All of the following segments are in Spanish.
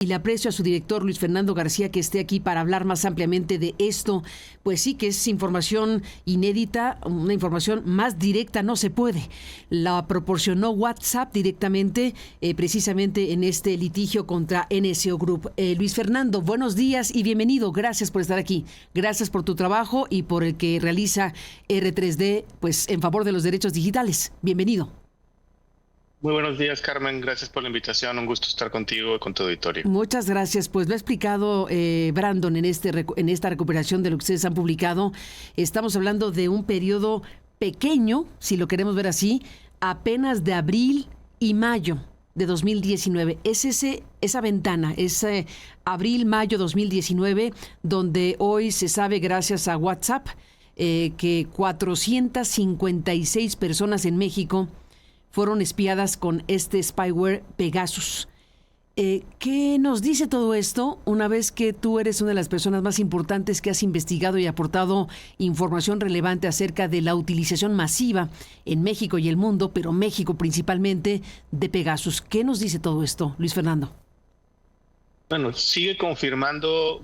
Y le aprecio a su director, Luis Fernando García, que esté aquí para hablar más ampliamente de esto. Pues sí, que es información inédita, una información más directa no se puede. La proporcionó WhatsApp directamente, precisamente en este litigio contra NSO Group. Luis Fernando, buenos días y bienvenido. Gracias por estar aquí. Gracias por tu trabajo y por el que realiza R3D, pues en favor de los derechos digitales. Bienvenido. Muy buenos días, Carmen. Gracias por la invitación. Un gusto estar contigo y con tu auditorio. Muchas gracias. Pues lo ha explicado Brandon en esta recuperación de lo que ustedes han publicado. Estamos hablando de un periodo pequeño, si lo queremos ver así, apenas de abril y mayo de 2019. Es esa ventana, ese abril-mayo 2019, donde hoy se sabe, gracias a WhatsApp, que 456 personas en México fueron espiadas con este spyware Pegasus. ¿Qué nos dice todo esto una vez que tú eres una de las personas más importantes que has investigado y aportado información relevante acerca de la utilización masiva en México y el mundo, pero México principalmente, de Pegasus? ¿Qué nos dice todo esto, Luis Fernando? Bueno, sigue confirmando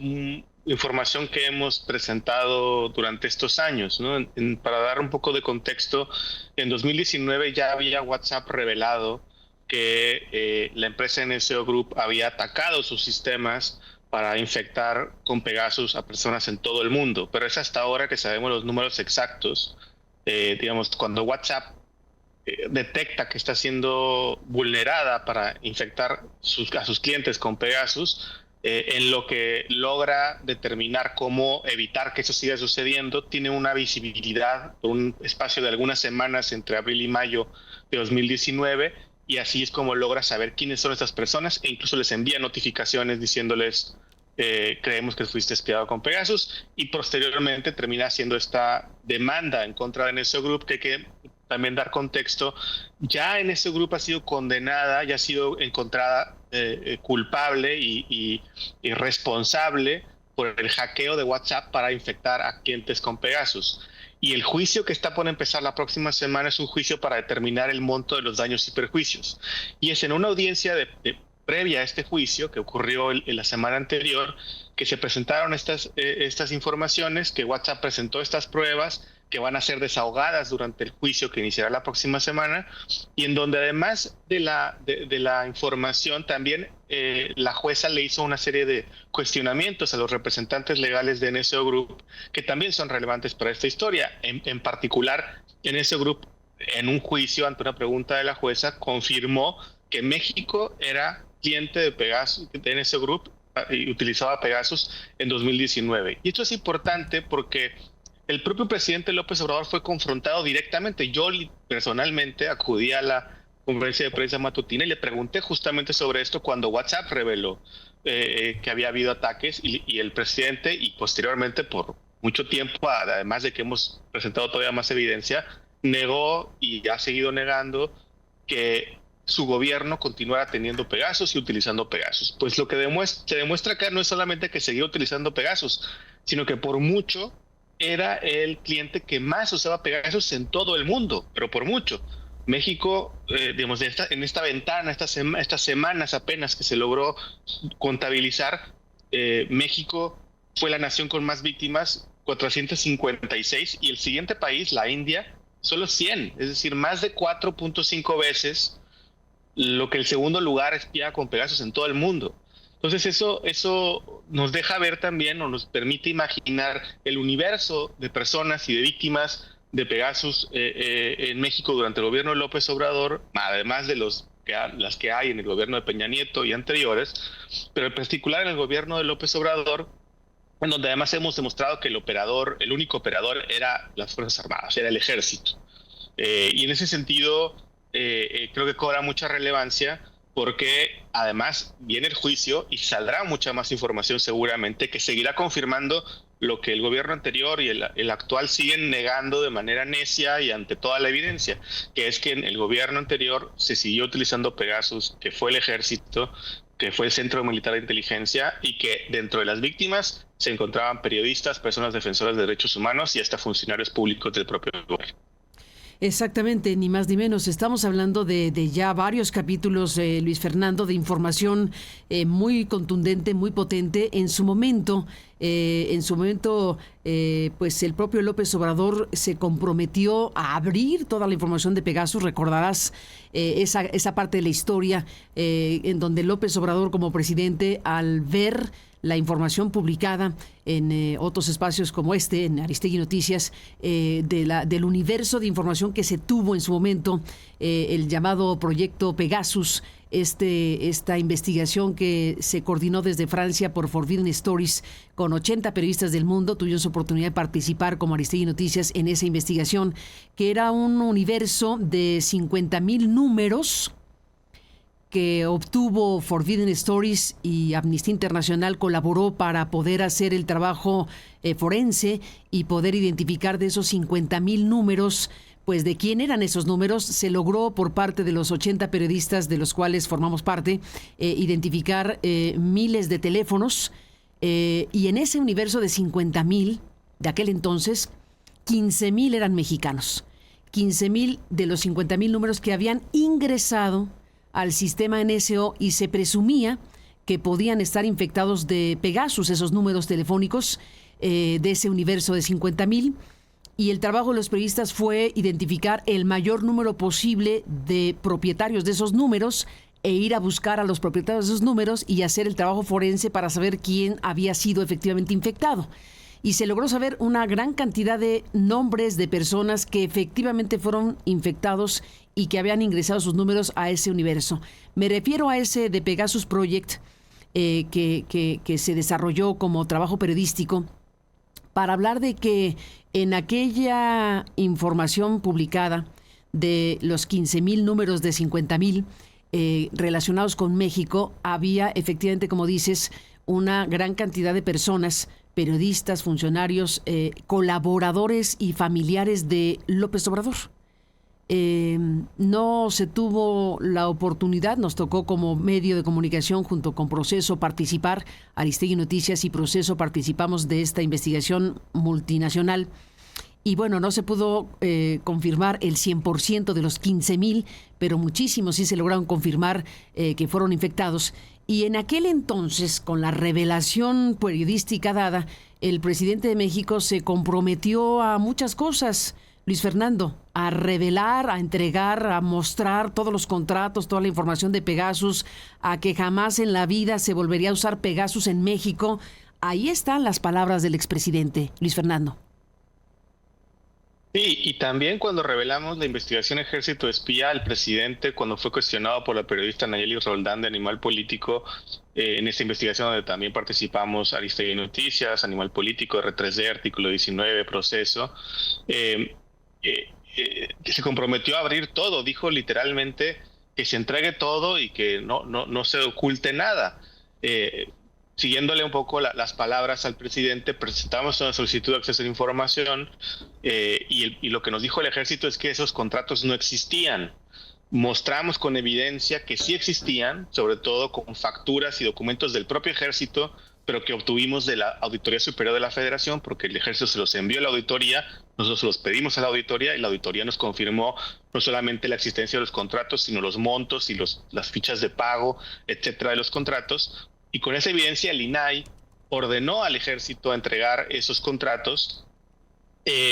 información que hemos presentado durante estos años, ¿no? Para dar un poco de contexto, en 2019 ya había WhatsApp revelado que la empresa NSO Group había atacado sus sistemas para infectar con Pegasus a personas en todo el mundo, pero es hasta ahora que sabemos los números exactos. Digamos, cuando WhatsApp detecta que está siendo vulnerada para infectar a sus clientes con Pegasus, en lo que logra determinar cómo evitar que eso siga sucediendo, tiene una visibilidad por un espacio de algunas semanas entre abril y mayo de 2019, y así es como logra saber quiénes son estas personas e incluso les envía notificaciones diciéndoles creemos que fuiste espiado con Pegasus, y posteriormente termina haciendo esta demanda en contra de NSO Group, que hay que también dar contexto. Ya NSO Group ha sido condenada, ya ha sido encontrada culpable y responsable por el hackeo de WhatsApp para infectar a clientes con Pegasus. Y el juicio que está por empezar la próxima semana es un juicio para determinar el monto de los daños y perjuicios. Y es en una audiencia previa a este juicio, que ocurrió en la semana anterior, que se presentaron estas informaciones, que WhatsApp presentó estas pruebas, que van a ser desahogadas durante el juicio que iniciará la próxima semana, y en donde además de la información también la jueza le hizo una serie de cuestionamientos a los representantes legales de NSO Group que también son relevantes para esta historia. En particular, NSO Group, en un juicio ante una pregunta de la jueza, confirmó que México era cliente de Pegasus, de NSO Group, y utilizaba Pegasus en 2019. Y esto es importante porque el propio presidente López Obrador fue confrontado directamente. Yo personalmente acudí a la conferencia de prensa matutina y le pregunté justamente sobre esto cuando WhatsApp reveló que había habido ataques, y el presidente, y posteriormente por mucho tiempo, además de que hemos presentado todavía más evidencia, negó y ha seguido negando que su gobierno continuara teniendo Pegasus y utilizando Pegasus. Pues lo que se demuestra acá no es solamente que seguía utilizando Pegasus, sino que por mucho era el cliente que más usaba Pegasus en todo el mundo, pero por mucho. México, digamos, en esta ventana, estas semanas apenas que se logró contabilizar, México fue la nación con más víctimas, 456, y el siguiente país, la India, solo 100, es decir, más de 4.5 veces lo que el segundo lugar espía con Pegasus en todo el mundo. Entonces eso nos deja ver también, o nos permite imaginar el universo de personas y de víctimas de Pegasus en México durante el gobierno de López Obrador, además de las que hay en el gobierno de Peña Nieto y anteriores, pero en particular en el gobierno de López Obrador, en donde además hemos demostrado que el único operador era las Fuerzas Armadas, era el Ejército. Y en ese sentido creo que cobra mucha relevancia, porque además viene el juicio y saldrá mucha más información seguramente, que seguirá confirmando lo que el gobierno anterior y el actual siguen negando de manera necia y ante toda la evidencia, que es que en el gobierno anterior se siguió utilizando Pegasus, que fue el Ejército, que fue el Centro Militar de Inteligencia, y que dentro de las víctimas se encontraban periodistas, personas defensoras de derechos humanos y hasta funcionarios públicos del propio gobierno. Exactamente, ni más ni menos. Estamos hablando de ya varios capítulos, Luis Fernando, de información muy contundente, muy potente. En su momento, pues el propio López Obrador se comprometió a abrir toda la información de Pegasus. Recordarás esa parte de la historia en donde López Obrador, como presidente, al ver la información publicada en otros espacios como en Aristegui Noticias, del universo de información que se tuvo en su momento, el llamado proyecto Pegasus, esta investigación que se coordinó desde Francia por Forbidden Stories con 80 periodistas del mundo. Tuvimos oportunidad de participar como Aristegui Noticias en esa investigación, que era un universo de 50,000 números que obtuvo Forbidden Stories, y Amnistía Internacional colaboró para poder hacer el trabajo forense y poder identificar de esos 50,000 números, pues de quién eran esos números. Se logró por parte de los 80 periodistas de los cuales formamos parte identificar miles de teléfonos, y en ese universo de 50,000 de aquel entonces, 15,000 eran mexicanos. 15,000 de los 50,000 números que habían ingresado al sistema NSO, y se presumía que podían estar infectados de Pegasus, esos números telefónicos de ese universo de 50,000. Y el trabajo de los periodistas fue identificar el mayor número posible de propietarios de esos números e ir a buscar a los propietarios de esos números y hacer el trabajo forense para saber quién había sido efectivamente infectado. Y se logró saber una gran cantidad de nombres de personas que efectivamente fueron infectados y que habían ingresado sus números a ese universo. Me refiero a ese de Pegasus Project que se desarrolló como trabajo periodístico para hablar de que en aquella información publicada de los 15,000 números de 50,000 relacionados con México, había efectivamente, como dices, una gran cantidad de personas, periodistas, funcionarios, colaboradores y familiares de López Obrador. No se tuvo la oportunidad, nos tocó como medio de comunicación junto con Proceso participar, Aristegui Noticias y Proceso participamos de esta investigación multinacional, y bueno, no se pudo confirmar el 100% de los 15,000, pero muchísimos sí se lograron confirmar que fueron infectados. Y en aquel entonces, con la revelación periodística dada, el presidente de México se comprometió a muchas cosas, Luis Fernando, a revelar, a entregar, a mostrar todos los contratos, toda la información de Pegasus, a que jamás en la vida se volvería a usar Pegasus en México. Ahí están las palabras del expresidente, Luis Fernando. Sí, y también cuando revelamos la investigación Ejército Espía, el presidente, cuando fue cuestionado por la periodista Nayeli Roldán de Animal Político, en esta investigación donde también participamos Aristegui Noticias, Animal Político, R3D, Artículo 19, Proceso, se comprometió a abrir todo, dijo literalmente que se entregue todo y que no se oculte nada. Siguiéndole un poco las palabras al presidente, presentamos una solicitud de acceso a la información y lo que nos dijo el Ejército es que esos contratos no existían. Mostramos con evidencia que sí existían, sobre todo con facturas y documentos del propio Ejército, pero que obtuvimos de la Auditoría Superior de la Federación, porque el Ejército se los envió a la auditoría, nosotros los pedimos a la auditoría y la auditoría nos confirmó no solamente la existencia de los contratos, sino los montos y las fichas de pago, etcétera, de los contratos. Y con esa evidencia el INAI ordenó al Ejército a entregar esos contratos.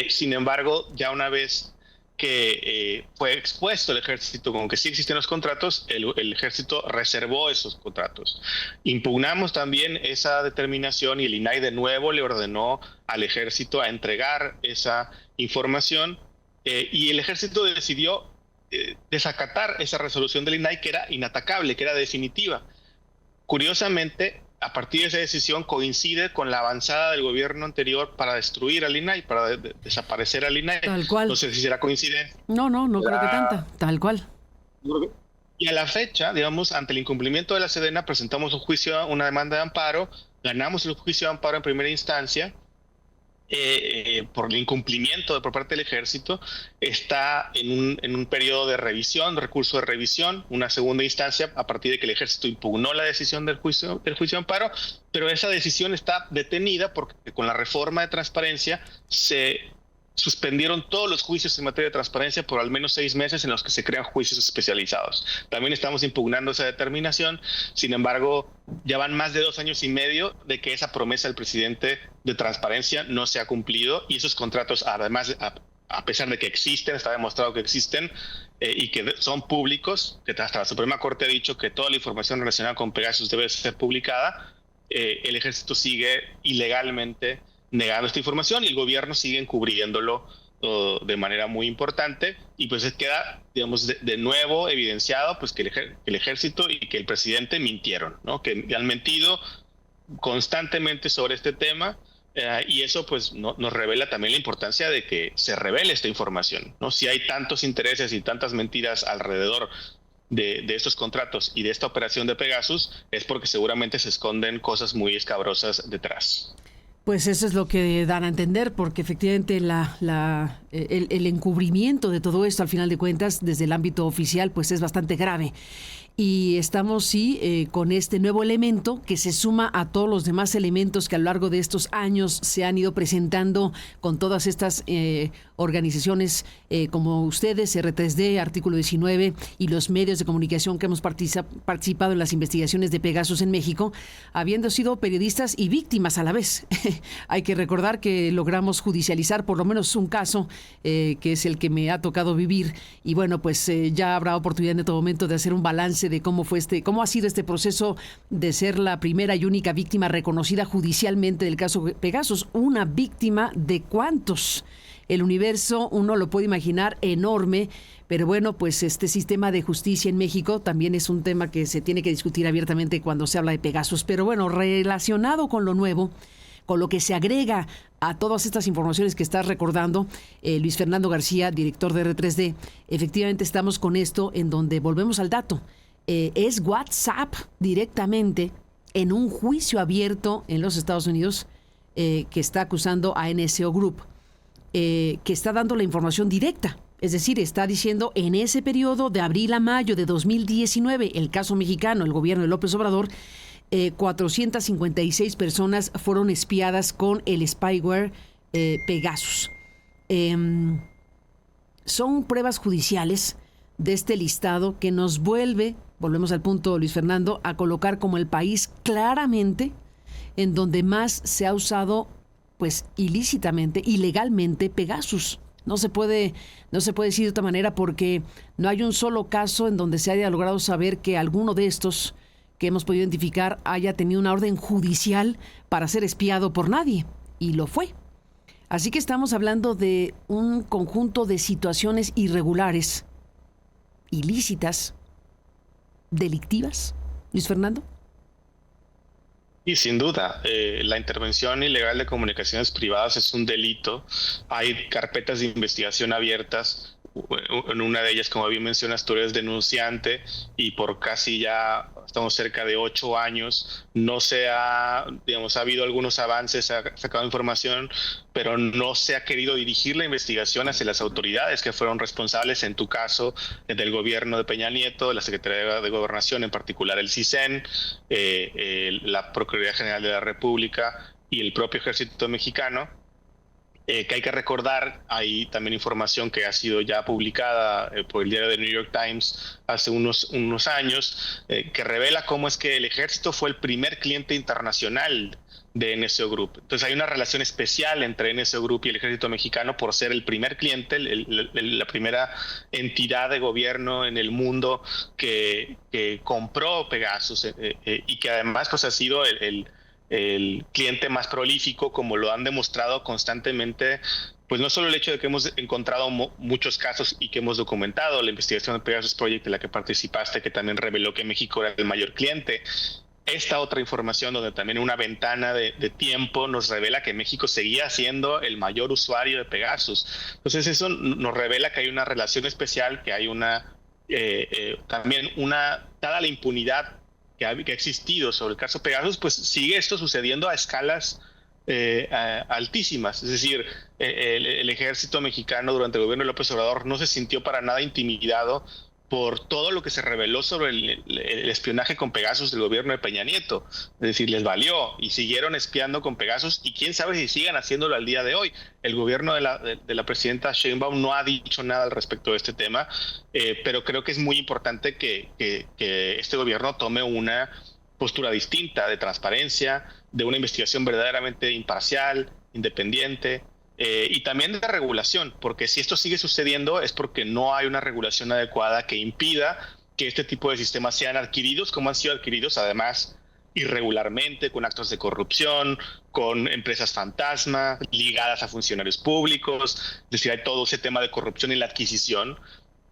Sin embargo, ya una vez que fue expuesto el Ejército con que sí existen los contratos, el Ejército reservó esos contratos. Impugnamos también esa determinación y el INAI de nuevo le ordenó al Ejército a entregar esa información y el Ejército decidió desacatar esa resolución del INAI que era inatacable, que era definitiva. Curiosamente, a partir de esa decisión coincide con la avanzada del gobierno anterior para destruir al INAI, para desaparecer al INAI. Tal cual. No sé si será coincidencia. No creo que tanta, tal cual. Y a la fecha, digamos, ante el incumplimiento de la Sedena, presentamos una demanda de amparo, ganamos el juicio de amparo en primera instancia, por el incumplimiento por parte del Ejército, está en un periodo de revisión, recurso de revisión, una segunda instancia a partir de que el Ejército impugnó la decisión del juicio de amparo, pero esa decisión está detenida porque con la reforma de transparencia se suspendieron todos los juicios en materia de transparencia por al menos 6 meses en los que se crean juicios especializados. También estamos impugnando esa determinación. Sin embargo, ya van más de 2 años y medio de que esa promesa del presidente de transparencia no se ha cumplido, y esos contratos, además, a pesar de que existen, está demostrado que existen, y que son públicos, que hasta la Suprema Corte ha dicho que toda la información relacionada con Pegasus debe ser publicada, el ejército sigue ilegalmente negando esta información y el gobierno sigue encubriéndolo de manera muy importante, y pues queda, digamos, de nuevo evidenciado pues que el ejército y que el presidente mintieron, ¿no? Que han mentido constantemente sobre este tema, y eso pues nos revela también la importancia de que se revele esta información, ¿no? Si hay tantos intereses y tantas mentiras alrededor de estos contratos y de esta operación de Pegasus, es porque seguramente se esconden cosas muy escabrosas detrás. Pues eso es lo que dan a entender, porque efectivamente el encubrimiento de todo esto, al final de cuentas, desde el ámbito oficial, pues es bastante grave. Y estamos, con este nuevo elemento que se suma a todos los demás elementos que a lo largo de estos años se han ido presentando con todas estas organizaciones como ustedes, R3D, Artículo 19, y los medios de comunicación que hemos participado en las investigaciones de Pegasus en México, habiendo sido periodistas y víctimas a la vez. Hay que recordar que logramos judicializar por lo menos un caso, que es el que me ha tocado vivir, y bueno, pues ya habrá oportunidad en otro momento de hacer un balance de cómo ha sido este proceso de ser la primera y única víctima reconocida judicialmente del caso Pegasus. Una víctima de cuántos. El universo, uno lo puede imaginar, enorme, pero bueno, pues este sistema de justicia en México también es un tema que se tiene que discutir abiertamente cuando se habla de Pegasus. Pero bueno, relacionado con lo nuevo, con lo que se agrega a todas estas informaciones que estás recordando, Luis Fernando García, director de R3D, efectivamente estamos con esto en donde volvemos al dato. Es WhatsApp directamente en un juicio abierto en los Estados Unidos, que está acusando a NSO Group, que está dando la información directa. Es decir, está diciendo en ese periodo de abril a mayo de 2019, el caso mexicano, el gobierno de López Obrador, 456 personas fueron espiadas con el spyware Pegasus. Son pruebas judiciales de este listado que nos volvemos al punto, Luis Fernando, a colocar como el país claramente en donde más se ha usado, pues ilícitamente, ilegalmente, Pegasus. No se puede decir de otra manera, porque no hay un solo caso en donde se haya logrado saber que alguno de estos que hemos podido identificar haya tenido una orden judicial para ser espiado por nadie, y lo fue. Así que estamos hablando de un conjunto de situaciones irregulares, ilícitas, delictivas, Luis Fernando. Y sin duda, la intervención ilegal de comunicaciones privadas es un delito. Hay carpetas de investigación abiertas. En una de ellas, como bien mencionas, tú eres denunciante, y por casi ya estamos cerca de 8 años no se ha, digamos, ha habido algunos avances, se ha sacado información, pero no se ha querido dirigir la investigación hacia las autoridades que fueron responsables, en tu caso, del gobierno de Peña Nieto, de la Secretaría de Gobernación, en particular el CISEN, la Procuraduría General de la República y el propio Ejército Mexicano. Que hay que recordar, hay también información que ha sido ya publicada por el diario The New York Times hace unos años, que revela cómo es que el ejército fue el primer cliente internacional de NSO Group. Entonces hay una relación especial entre NSO Group y el ejército mexicano por ser el primer cliente, la primera entidad de gobierno en el mundo que compró Pegasus, y que además pues ha sido el cliente más prolífico, como lo han demostrado constantemente, pues no solo el hecho de que hemos encontrado muchos casos y que hemos documentado, la investigación de Pegasus Project en la que participaste, que también reveló que México era el mayor cliente. Esta otra información, donde también una ventana de tiempo nos revela que México seguía siendo el mayor usuario de Pegasus. Entonces eso nos revela que hay una relación especial, que hay también dada la impunidad que ha existido sobre el caso Pegasus, pues sigue esto sucediendo a escalas altísimas. Es decir, el ejército mexicano durante el gobierno de López Obrador no se sintió para nada intimidado por todo lo que se reveló sobre el espionaje con Pegasus del gobierno de Peña Nieto. Es decir, les valió y siguieron espiando con Pegasus y quién sabe si sigan haciéndolo al día de hoy. El gobierno de la presidenta Sheinbaum no ha dicho nada al respecto de este tema, pero creo que es muy importante que este gobierno tome una postura distinta de transparencia, de una investigación verdaderamente imparcial, independiente, y también de regulación, porque si esto sigue sucediendo es porque no hay una regulación adecuada que impida que este tipo de sistemas sean adquiridos como han sido adquiridos, además irregularmente, con actos de corrupción, con empresas fantasma ligadas a funcionarios públicos. Es decir, hay todo ese tema de corrupción en la adquisición,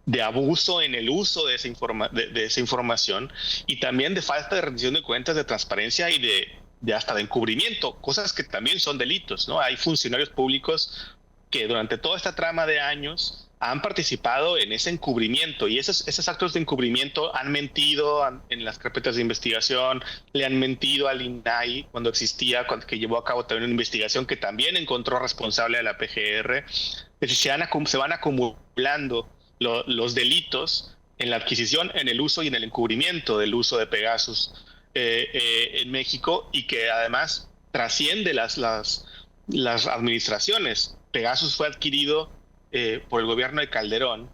de abuso en el uso de esa información, y también de falta de rendición de cuentas, de transparencia y de hasta de encubrimiento, cosas que también son delitos, ¿no? Hay funcionarios públicos que durante toda esta trama de años han participado en ese encubrimiento, y esos actos de encubrimiento han mentido en las carpetas de investigación, le han mentido al INAI cuando existía, que llevó a cabo también una investigación que también encontró responsable a la PGR. Es decir, se van acumulando los delitos en la adquisición, en el uso y en el encubrimiento del uso de Pegasus en México, y que además trasciende las administraciones. Pegasus fue adquirido por el gobierno de Calderón.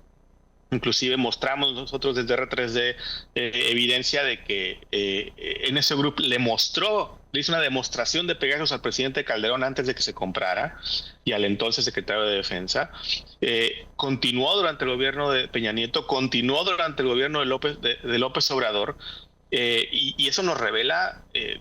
Inclusive mostramos nosotros desde R3D evidencia de que NSO Group le hizo una demostración de Pegasus al presidente Calderón antes de que se comprara, y al entonces secretario de Defensa. Continuó durante el gobierno de Peña Nieto, continuó durante el gobierno de López Obrador, y eso nos revela, el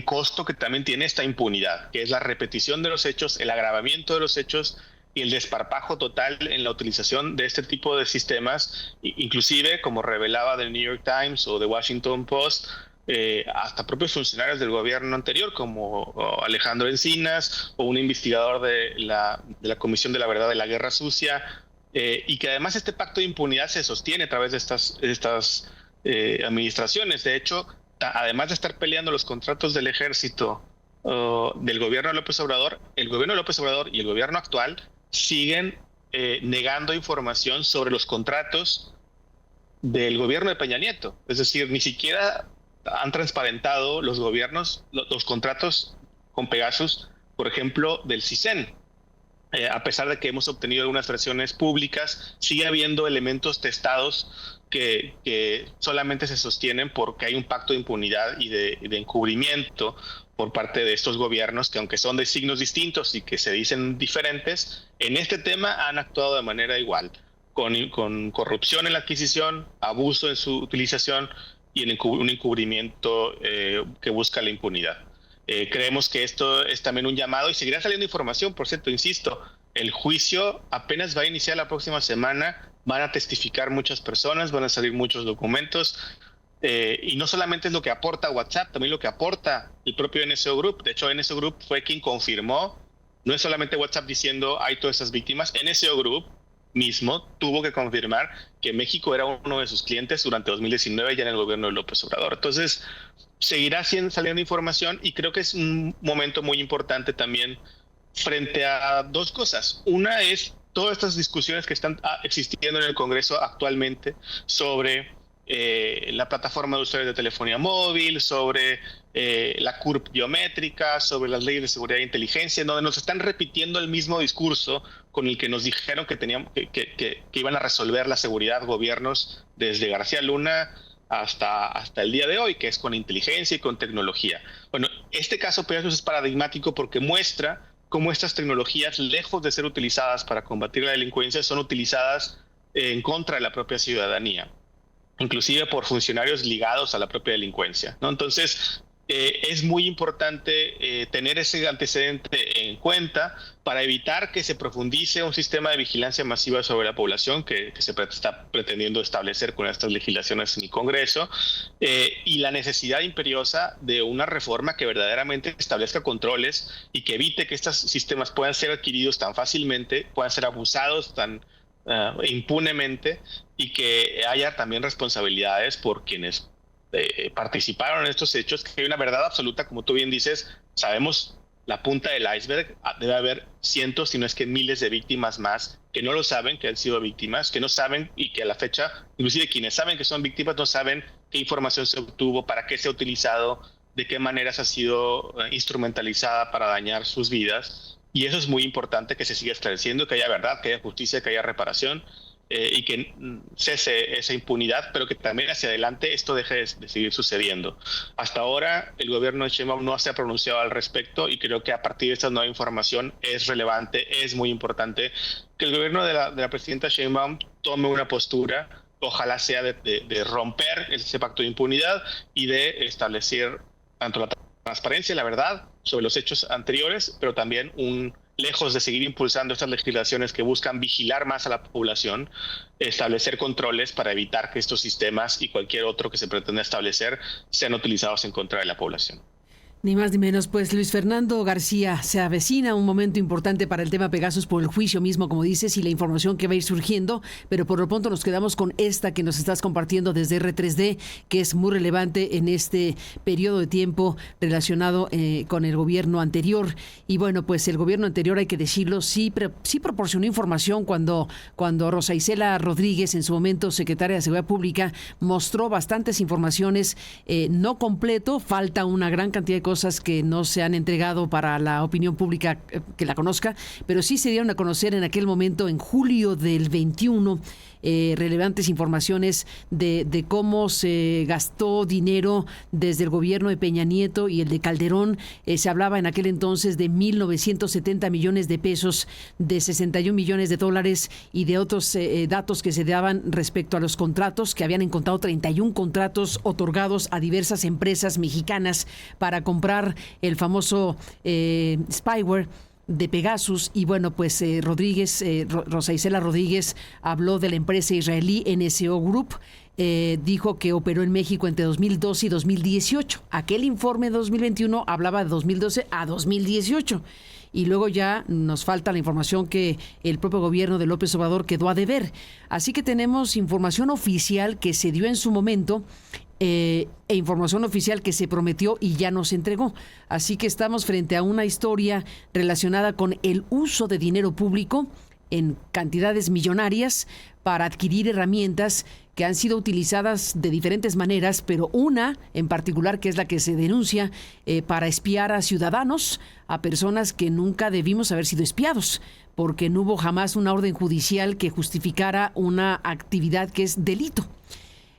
costo que también tiene esta impunidad, que es la repetición de los hechos, el agravamiento de los hechos y el desparpajo total en la utilización de este tipo de sistemas, inclusive, como revelaba The New York Times o The Washington Post, hasta propios funcionarios del gobierno anterior, como Alejandro Encinas o un investigador de la Comisión de la Verdad de la Guerra Sucia, y que además este pacto de impunidad se sostiene a través de estas administraciones. De hecho, además de estar peleando los contratos del ejército del gobierno de López Obrador, el gobierno de López Obrador y el gobierno actual siguen negando información sobre los contratos del gobierno de Peña Nieto. Es decir, ni siquiera han transparentado los gobiernos los contratos con Pegasus, por ejemplo, del CISEN. A pesar de que hemos obtenido algunas versiones públicas, sigue habiendo elementos testados que solamente se sostienen porque hay un pacto de impunidad y de encubrimiento por parte de estos gobiernos, que aunque son de signos distintos y que se dicen diferentes, en este tema han actuado de manera igual, con corrupción en la adquisición, abuso en su utilización y en un encubrimiento que busca la impunidad. Creemos que esto es también un llamado, y seguirá saliendo información. Por cierto, insisto, el juicio apenas va a iniciar la próxima semana, van a testificar muchas personas, van a salir muchos documentos, y no solamente es lo que aporta WhatsApp, también lo que aporta el propio NSO Group. De hecho, NSO Group fue quien confirmó, no es solamente WhatsApp diciendo hay todas esas víctimas, NSO Group mismo tuvo que confirmar que México era uno de sus clientes durante 2019 ya en el gobierno de López Obrador. Entonces, seguirá saliendo información, y creo que es un momento muy importante también frente a dos cosas. Una es todas estas discusiones que están existiendo en el Congreso actualmente sobre la plataforma de usuarios de telefonía móvil, sobre la CURP biométrica, sobre las leyes de seguridad e inteligencia, donde nos están repitiendo el mismo discurso con el que nos dijeron que iban a resolver la seguridad gobiernos desde García Luna hasta el día de hoy, que es con inteligencia y con tecnología. Bueno, este caso Pegasus es paradigmático porque muestra cómo estas tecnologías, lejos de ser utilizadas para combatir la delincuencia, son utilizadas en contra de la propia ciudadanía, inclusive por funcionarios ligados a la propia delincuencia, ¿no? Entonces, es muy importante tener ese antecedente en cuenta para evitar que se profundice un sistema de vigilancia masiva sobre la población que se está pretendiendo establecer con estas legislaciones en el Congreso, y la necesidad imperiosa de una reforma que verdaderamente establezca controles y que evite que estos sistemas puedan ser adquiridos tan fácilmente, puedan ser abusados tan impunemente, y que haya también responsabilidades por quienes participaron en estos hechos, que hay una verdad absoluta, como tú bien dices. Sabemos la punta del iceberg. Debe haber cientos, si no es que miles de víctimas más que no lo saben, que han sido víctimas, que no saben y que a la fecha, inclusive quienes saben que son víctimas, no saben qué información se obtuvo, para qué se ha utilizado, de qué maneras ha sido instrumentalizada para dañar sus vidas. Y eso es muy importante, que se siga esclareciendo, que haya verdad, que haya justicia, que haya reparación. Y que cese esa impunidad, pero que también hacia adelante esto deje de seguir sucediendo. Hasta ahora el gobierno de Sheinbaum no se ha pronunciado al respecto, y creo que a partir de esta nueva información es relevante, es muy importante que el gobierno de la presidenta Sheinbaum tome una postura, ojalá sea de romper ese pacto de impunidad y de establecer tanto la transparencia y la verdad sobre los hechos anteriores, pero también lejos de seguir impulsando estas legislaciones que buscan vigilar más a la población, establecer controles para evitar que estos sistemas y cualquier otro que se pretenda establecer sean utilizados en contra de la población. Ni más ni menos. Pues Luis Fernando García, se avecina un momento importante para el tema Pegasus por el juicio mismo, como dices, y la información que va a ir surgiendo, pero por lo pronto nos quedamos con esta que nos estás compartiendo desde R3D, que es muy relevante en este periodo de tiempo relacionado con el gobierno anterior. Y bueno, pues el gobierno anterior, hay que decirlo, sí proporcionó información cuando Rosa Isela Rodríguez, en su momento secretaria de Seguridad Pública, mostró bastantes informaciones, no completo, falta una gran cantidad de cosas que no se han entregado para la opinión pública que la conozca, pero sí se dieron a conocer en aquel momento, en julio del 21, relevantes informaciones de cómo se gastó dinero desde el gobierno de Peña Nieto y el de Calderón. Se hablaba en aquel entonces de 1,970 millones de pesos, de 61 millones de dólares y de otros datos que se daban respecto a los contratos, que habían encontrado 31 contratos otorgados a diversas empresas mexicanas para comprar el famoso spyware de Pegasus. Y bueno, pues Rosa Isela Rodríguez habló de la empresa israelí NSO Group. Dijo que operó en México entre 2012 y 2018. Aquel informe de 2021 hablaba de 2012 a 2018. Y luego ya nos falta la información que el propio gobierno de López Obrador quedó a deber. Así que tenemos información oficial que se dio en su momento, e información oficial que se prometió y ya no se entregó. Así que estamos frente a una historia relacionada con el uso de dinero público en cantidades millonarias para adquirir herramientas que han sido utilizadas de diferentes maneras, pero una en particular, que es la que se denuncia, para espiar a ciudadanos, a personas que nunca debimos haber sido espiados, porque no hubo jamás una orden judicial que justificara una actividad que es delito.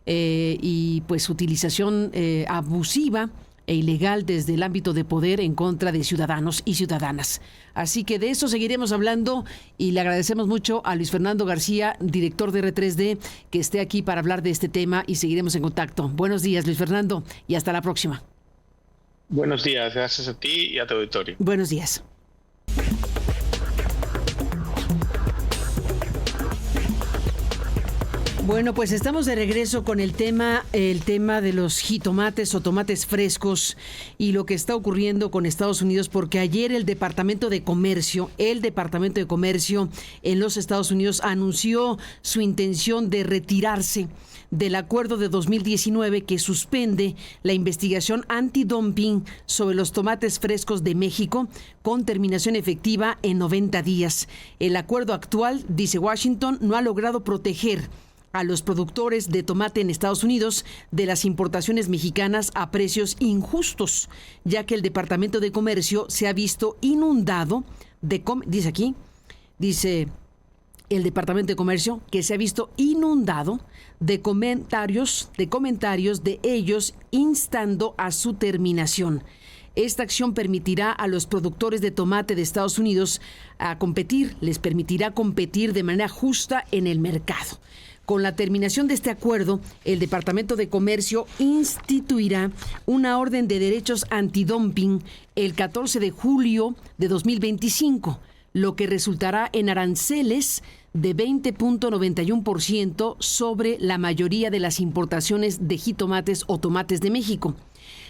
Y pues utilización abusiva e ilegal desde el ámbito de poder en contra de ciudadanos y ciudadanas. Así que de eso seguiremos hablando, y le agradecemos mucho a Luis Fernando García, director de R3D, que esté aquí para hablar de este tema, y seguiremos en contacto. Buenos días, Luis Fernando, y hasta la próxima. Buenos días, gracias a ti y a tu auditorio. Buenos días. Bueno, pues estamos de regreso con el tema de los jitomates o tomates frescos y lo que está ocurriendo con Estados Unidos, porque ayer el Departamento de Comercio en los Estados Unidos anunció su intención de retirarse del acuerdo de 2019 que suspende la investigación antidumping sobre los tomates frescos de México, con terminación efectiva en 90 días. El acuerdo actual, dice Washington, no ha logrado proteger a los productores de tomate en Estados Unidos de las importaciones mexicanas a precios injustos, ya que el Departamento de Comercio se ha visto inundado dice el Departamento de Comercio que se ha visto inundado de comentarios de ellos instando a su terminación. Esta acción permitirá a los productores de tomate de Estados Unidos les permitirá competir de manera justa en el mercado. Con la terminación de este acuerdo, el Departamento de Comercio instituirá una orden de derechos antidumping el 14 de julio de 2025, lo que resultará en aranceles de 20.91% sobre la mayoría de las importaciones de jitomates o tomates de México.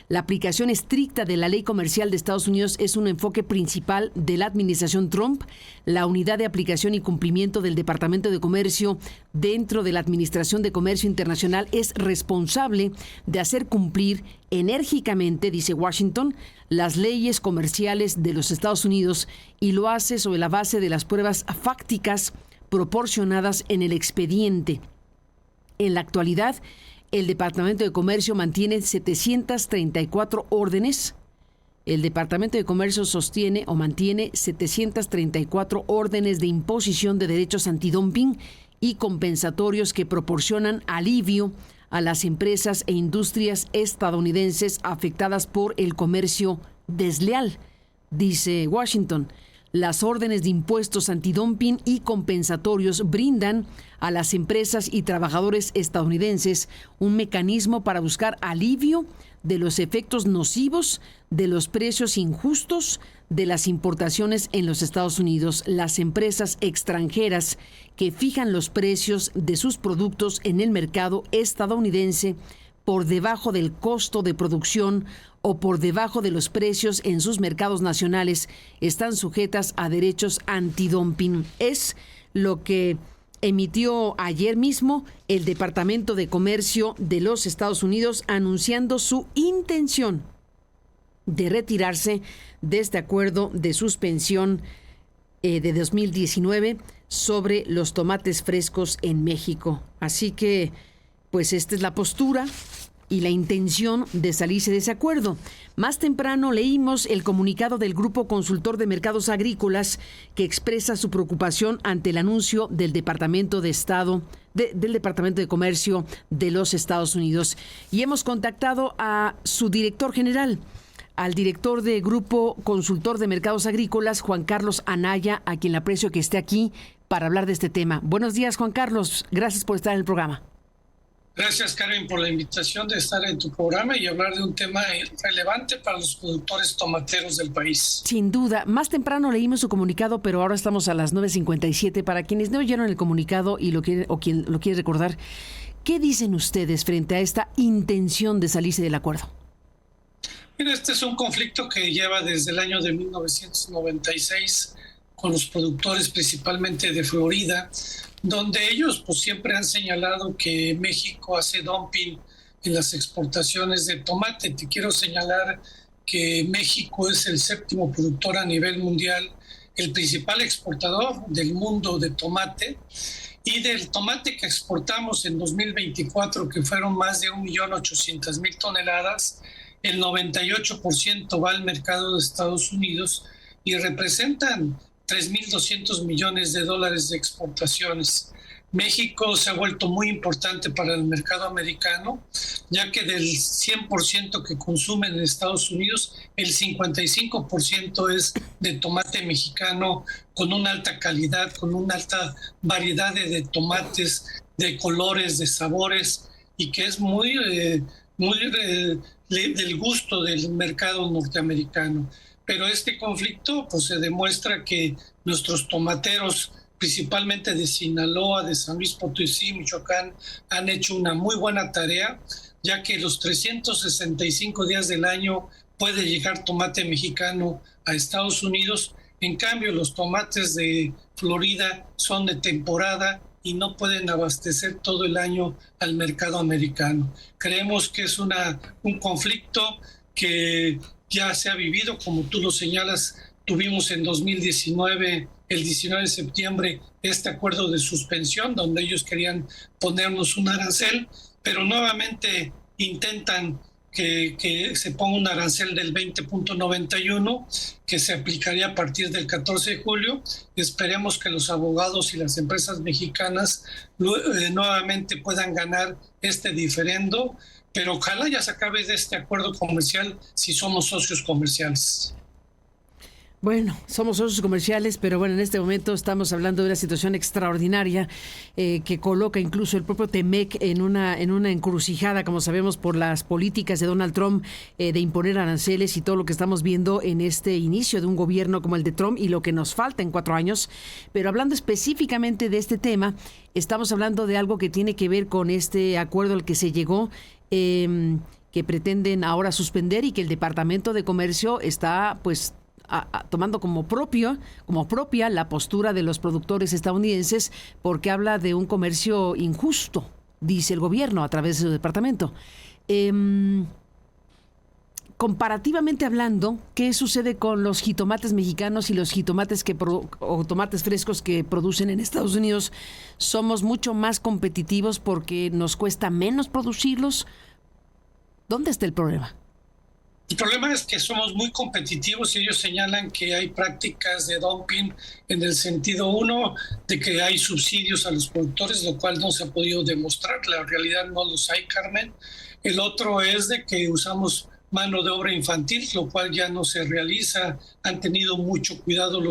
La aplicación estricta de la ley comercial de Estados Unidos es un enfoque principal de la administración Trump. La unidad de aplicación y cumplimiento del Departamento de Comercio dentro de la Administración de Comercio Internacional es responsable de hacer cumplir enérgicamente, dice Washington, las leyes comerciales de los Estados Unidos, y lo hace sobre la base de las pruebas fácticas proporcionadas en el expediente. En la actualidad, el Departamento de Comercio mantiene 734 órdenes. El Departamento de Comercio sostiene o mantiene 734 órdenes de imposición de derechos antidumping y compensatorios que proporcionan alivio a las empresas e industrias estadounidenses afectadas por el comercio desleal, dice Washington. Las órdenes de impuestos antidumping y compensatorios brindan a las empresas y trabajadores estadounidenses un mecanismo para buscar alivio de los efectos nocivos de los precios injustos de las importaciones en los Estados Unidos. Las empresas extranjeras que fijan los precios de sus productos en el mercado estadounidense por debajo del costo de producción o por debajo de los precios en sus mercados nacionales están sujetas a derechos antidumping. Es lo que emitió ayer mismo el Departamento de Comercio de los Estados Unidos, anunciando su intención de retirarse de este acuerdo de suspensión de 2019 sobre los tomates frescos en México. Así que, pues esta es la postura y la intención de salirse de ese acuerdo. Más temprano leímos el comunicado del Grupo Consultor de Mercados Agrícolas que expresa su preocupación ante el anuncio del Departamento de Estado, del Departamento de Comercio de los Estados Unidos. Y hemos contactado a su director general, al director de Grupo Consultor de Mercados Agrícolas, Juan Carlos Anaya, a quien le aprecio que esté aquí para hablar de este tema. Buenos días, Juan Carlos. Gracias por estar en el programa. Gracias, Karen, por la invitación de estar en tu programa y hablar de un tema relevante para los productores tomateros del país. Sin duda. Más temprano leímos su comunicado, pero ahora estamos a las 9:57. Para quienes no oyeron el comunicado y quien lo quiere recordar, ¿qué dicen ustedes frente a esta intención de salirse del acuerdo? Mira, este es un conflicto que lleva desde el año de 1996 con los productores principalmente de Florida, donde ellos pues siempre han señalado que México hace dumping en las exportaciones de tomate. Te quiero señalar que México es el 7º productor a nivel mundial, el principal exportador del mundo de tomate, y del tomate que exportamos en 2024, que fueron más de 1.800.000 toneladas, el 98% va al mercado de Estados Unidos y representan 3.200 millones de dólares de exportaciones. México se ha vuelto muy importante para el mercado americano, ya que del 100% que consumen en Estados Unidos, el 55% es de tomate mexicano con una alta calidad, con una alta variedad de tomates, de colores, de sabores, y que es muy del gusto del mercado norteamericano. Pero este conflicto pues se demuestra que nuestros tomateros, principalmente de Sinaloa, de San Luis Potosí, Michoacán, han hecho una muy buena tarea, ya que los 365 días del año puede llegar tomate mexicano a Estados Unidos. En cambio, los tomates de Florida son de temporada y no pueden abastecer todo el año al mercado americano. Creemos que es un conflicto que ya se ha vivido, como tú lo señalas. Tuvimos en 2019, el 19 de septiembre, este acuerdo de suspensión, donde ellos querían ponernos un arancel, pero nuevamente intentan que se ponga un arancel del 20.91, que se aplicaría a partir del 14 de julio. Esperemos que los abogados y las empresas mexicanas nuevamente puedan ganar este diferendo, pero ojalá ya se acabe de este acuerdo comercial si somos socios comerciales. Bueno, somos socios comerciales, pero bueno, en este momento estamos hablando de una situación extraordinaria que coloca incluso el propio TEMEC en una encrucijada, como sabemos, por las políticas de Donald Trump de imponer aranceles y todo lo que estamos viendo en este inicio de un gobierno como el de Trump y lo que nos falta en 4 años. Pero hablando específicamente de este tema, estamos hablando de algo que tiene que ver con este acuerdo al que se llegó. que pretenden ahora suspender y que el Departamento de Comercio está pues tomando como propia la postura de los productores estadounidenses, porque habla de un comercio injusto, dice el gobierno a través de su departamento. Comparativamente hablando, ¿qué sucede con los jitomates mexicanos y los jitomates o tomates frescos que producen en Estados Unidos? ¿Somos mucho más competitivos porque nos cuesta menos producirlos? ¿Dónde está el problema? El problema es que somos muy competitivos y ellos señalan que hay prácticas de dumping en el sentido uno de que hay subsidios a los productores, lo cual no se ha podido demostrar. La realidad no los hay, Carmen. El otro es de que usamos mano de obra infantil, lo cual ya no se realiza. Han tenido mucho cuidado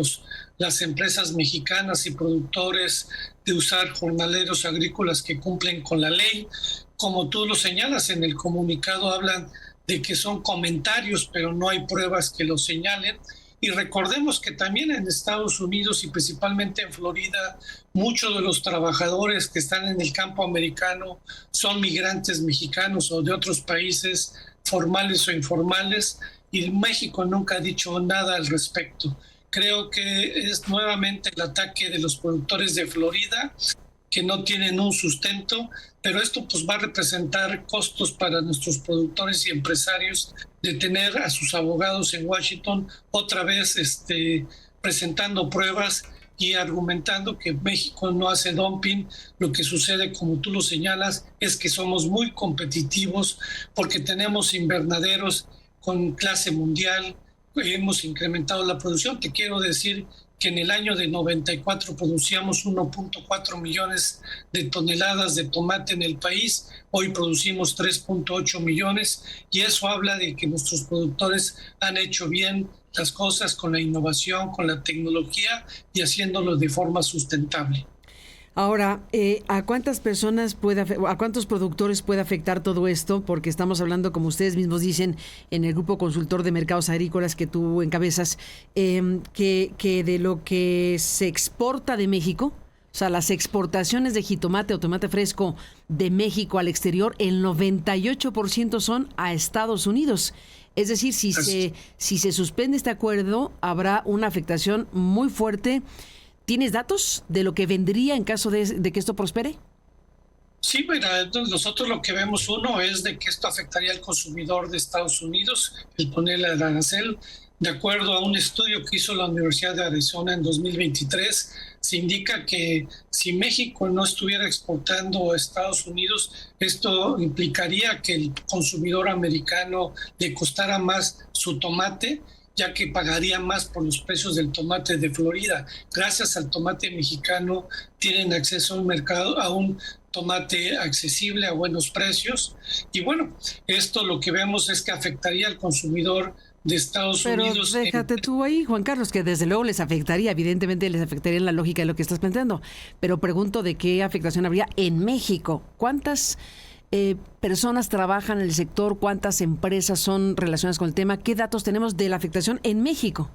las empresas mexicanas y productores de usar jornaleros agrícolas que cumplen con la ley. Como tú lo señalas, en el comunicado hablan de que son comentarios, pero no hay pruebas que lo señalen. Y recordemos que también en Estados Unidos y principalmente en Florida, muchos de los trabajadores que están en el campo americano son migrantes mexicanos o de otros países, formales o informales, y México nunca ha dicho nada al respecto. Creo que es nuevamente el ataque de los productores de Florida, que no tienen un sustento, pero esto pues va a representar costos para nuestros productores y empresarios de tener a sus abogados en Washington otra vez presentando pruebas y argumentando que México no hace dumping. Lo que sucede, como tú lo señalas, es que somos muy competitivos porque tenemos invernaderos con clase mundial, hemos incrementado la producción. Te quiero decir que en el año de 94 producíamos 1.4 millones de toneladas de tomate en el país, hoy producimos 3.8 millones y eso habla de que nuestros productores han hecho bien las cosas con la innovación, con la tecnología y haciéndolo de forma sustentable. Ahora, ¿a cuántas personas a cuántos productores puede afectar todo esto? Porque estamos hablando, como ustedes mismos dicen, en el Grupo Consultor de Mercados Agrícolas que tú encabezas, que de lo que se exporta de México, o sea, las exportaciones de jitomate o tomate fresco de México al exterior, el 98% son a Estados Unidos. Es decir, si se suspende este acuerdo, habrá una afectación muy fuerte. ¿Tienes datos de lo que vendría en caso de que esto prospere? Sí, mira, nosotros lo que vemos, uno, es de que esto afectaría al consumidor de Estados Unidos, el ponerle el arancel. De acuerdo a un estudio que hizo la Universidad de Arizona en 2023, se indica que si México no estuviera exportando a Estados Unidos, esto implicaría que el consumidor americano le costara más su tomate, ya que pagaría más por los precios del tomate de Florida. Gracias al tomate mexicano tienen acceso a un mercado, a un tomate accesible a buenos precios. Y bueno, esto lo que vemos es que afectaría al consumidor de Estados Unidos. Pero déjate tú ahí, Juan Carlos, que desde luego les afectaría, evidentemente les afectaría en la lógica de lo que estás planteando. Pero pregunto de qué afectación habría en México. ¿Cuántas personas trabajan en el sector? ¿Cuántas empresas son relacionadas con el tema? ¿Qué datos tenemos de la afectación en México?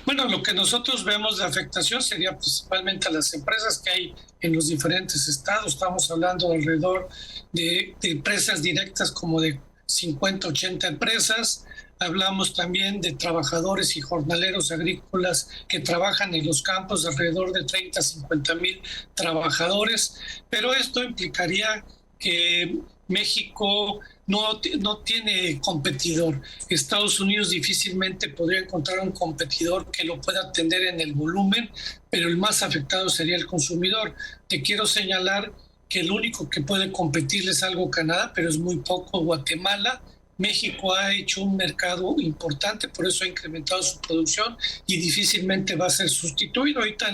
Bueno, lo que nosotros vemos de afectación sería principalmente a las empresas que hay en los diferentes estados. Estamos hablando de alrededor de empresas directas como de 50, 80 empresas. Hablamos también de trabajadores y jornaleros agrícolas que trabajan en los campos, alrededor de 30, 50 mil trabajadores. Pero esto implicaría que México no tiene competidor. Estados Unidos difícilmente podría encontrar un competidor que lo pueda atender en el volumen, pero el más afectado sería el consumidor. Te quiero señalar que el único que puede competir es algo Canadá, pero es muy poco Guatemala. México ha hecho un mercado importante, por eso ha incrementado su producción y difícilmente va a ser sustituido. Ahorita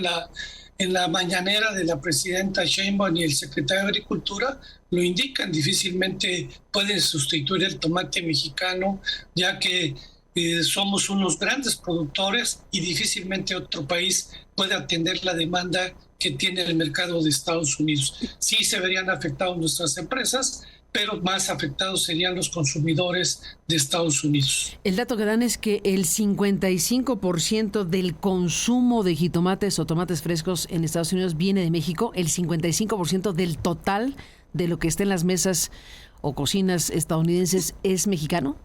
en la mañanera de la presidenta Sheinbaum y el secretario de Agricultura lo indican, difícilmente pueden sustituir el tomate mexicano, ya que somos unos grandes productores y difícilmente otro país puede atender la demanda que tiene el mercado de Estados Unidos. Sí se verían afectadas nuestras empresas, pero más afectados serían los consumidores de Estados Unidos. El dato que dan es que el 55% del consumo de jitomates o tomates frescos en Estados Unidos viene de México, el 55% del total de lo que está en las mesas o cocinas estadounidenses es mexicano?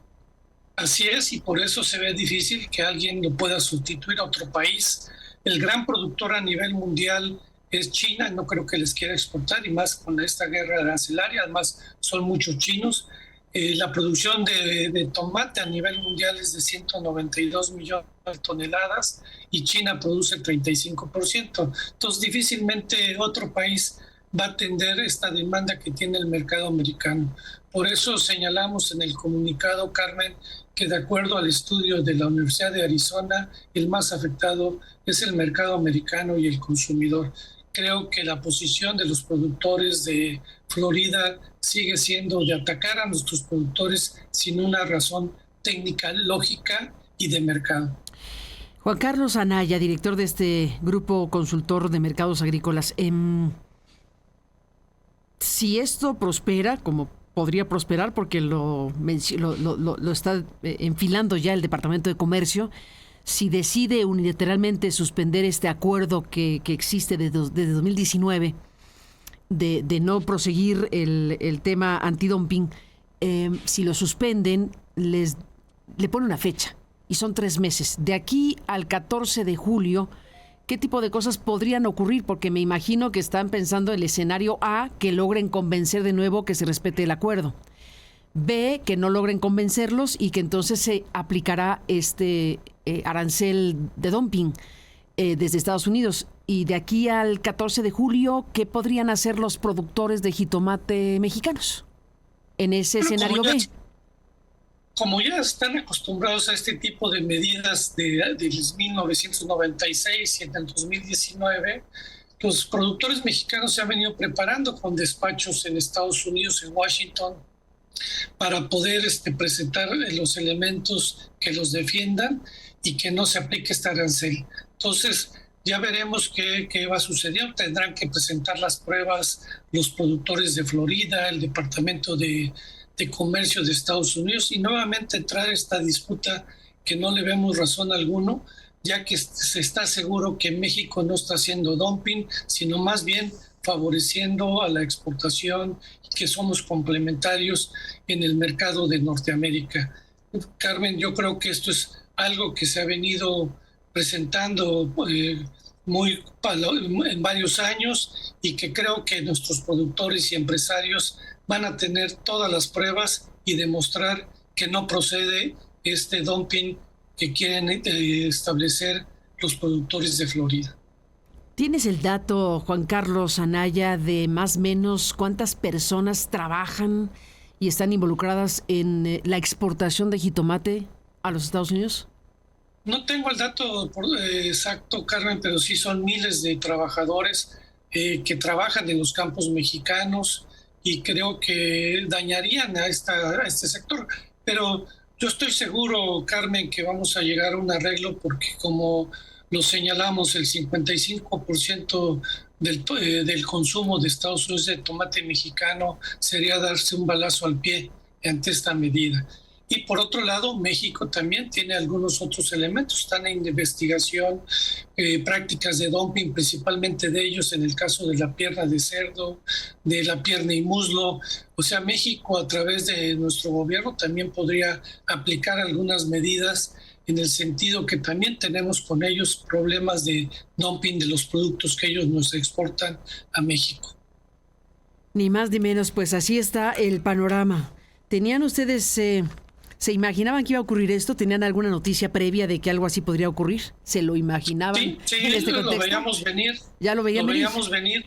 Así es, y por eso se ve difícil que alguien lo pueda sustituir a otro país. El gran productor a nivel mundial es China, no creo que les quiera exportar, y más con esta guerra arancelaria, además son muchos chinos. La producción de tomate a nivel mundial es de 192 millones de toneladas y China produce el 35%. Entonces difícilmente otro país va a atender esta demanda que tiene el mercado americano. Por eso señalamos en el comunicado, Carmen, que de acuerdo al estudio de la Universidad de Arizona, el más afectado es el mercado americano y el consumidor. Creo que la posición de los productores de Florida sigue siendo de atacar a nuestros productores sin una razón técnica, lógica y de mercado. Juan Carlos Anaya, director de este grupo consultor de mercados agrícolas. Si esto prospera, como podría prosperar porque lo está enfilando ya el Departamento de Comercio, si decide unilateralmente suspender este acuerdo que existe desde 2019 de no proseguir el tema antidumping, si lo suspenden, le pone una fecha y son 3 meses. De aquí al 14 de julio, ¿qué tipo de cosas podrían ocurrir? Porque me imagino que están pensando el escenario A, que logren convencer de nuevo que se respete el acuerdo. B, que no logren convencerlos y que entonces se aplicará este arancel de dumping desde Estados Unidos. Y de aquí al 14 de julio, ¿qué podrían hacer los productores de jitomate mexicanos en ese escenario B? Como ya están acostumbrados a este tipo de medidas de 1996 y en el 2019, los productores mexicanos se han venido preparando con despachos en Estados Unidos, en Washington, para poder presentar los elementos que los defiendan y que no se aplique este arancel. Entonces, ya veremos qué va a suceder. Tendrán que presentar las pruebas los productores de Florida, el Departamento de Comercio de Estados Unidos, y nuevamente entrar esta disputa que no le vemos razón alguno, ya que se está seguro que México no está haciendo dumping, sino más bien favoreciendo a la exportación, que somos complementarios en el mercado de Norteamérica. Carmen, yo creo que esto es algo que se ha venido presentando en varios años y que creo que nuestros productores y empresarios van a tener todas las pruebas y demostrar que no procede este dumping que quieren establecer los productores de Florida. ¿Tienes el dato, Juan Carlos Anaya, de más o menos cuántas personas trabajan y están involucradas en la exportación de jitomate a los Estados Unidos? No tengo el dato exacto, Carmen, pero sí son miles de trabajadores que trabajan en los campos mexicanos y creo que dañarían a este sector. Pero yo estoy seguro, Carmen, que vamos a llegar a un arreglo porque, como lo señalamos, el 55% del consumo de Estados Unidos de tomate mexicano sería darse un balazo al pie ante esta medida. Y por otro lado, México también tiene algunos otros elementos. Están en investigación prácticas de dumping, principalmente de ellos en el caso de la pierna de cerdo, de la pierna y muslo. O sea, México a través de nuestro gobierno también podría aplicar algunas medidas en el sentido que también tenemos con ellos problemas de dumping de los productos que ellos nos exportan a México. Ni más ni menos, pues así está el panorama. ¿Tenían ustedes... ¿Se imaginaban que iba a ocurrir esto? ¿Tenían alguna noticia previa de que algo así podría ocurrir? ¿Se lo imaginaban? Sí, en este contexto? Lo veíamos venir. ¿Ya lo veían venir? Lo veíamos venir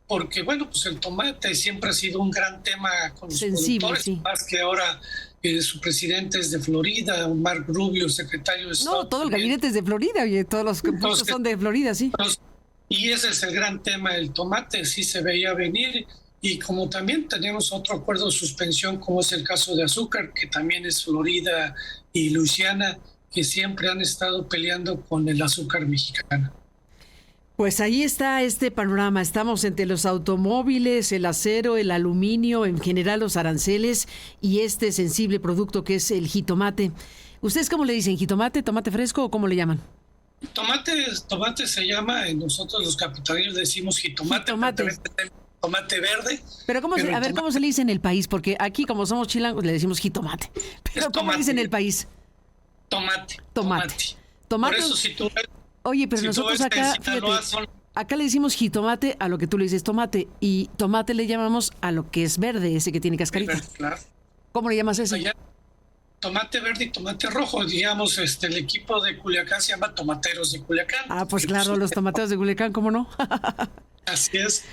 porque, bueno, pues el tomate siempre ha sido un gran tema con los sensible, productores, sí. Más que ahora su presidente es de Florida, Mark Rubio, secretario de Estado. No, todo el gabinete es de Florida, oye, todos los puestos son de Florida, sí. Y ese es el gran tema, el tomate, sí se veía venir. Y como también tenemos otro acuerdo de suspensión, como es el caso de azúcar, que también es Florida y Luisiana, que siempre han estado peleando con el azúcar mexicano. Pues ahí está este panorama. Estamos entre los automóviles, el acero, el aluminio, en general los aranceles y este sensible producto que es el jitomate. ¿Ustedes cómo le dicen? ¿Jitomate, tomate fresco o cómo le llaman? Tomate se llama, nosotros los capitalinos decimos jitomate. tomate verde. Pero ¿cómo se le dice en el país? Porque aquí, como somos chilangos, le decimos jitomate. Pero ¿cómo le dice en el país? Tomate. Por eso, si tú ves, oye, pero nosotros acá, fíjate, acá le decimos jitomate a lo que tú le dices tomate, y tomate le llamamos a lo que es verde, ese que tiene cascarita. Claro. ¿Cómo le llamas ese? Allá, tomate verde y tomate rojo, digamos, el equipo de Culiacán se llama Tomateros de Culiacán. Ah, pues claro, los tomateros de Culiacán, ¿cómo no? Así es.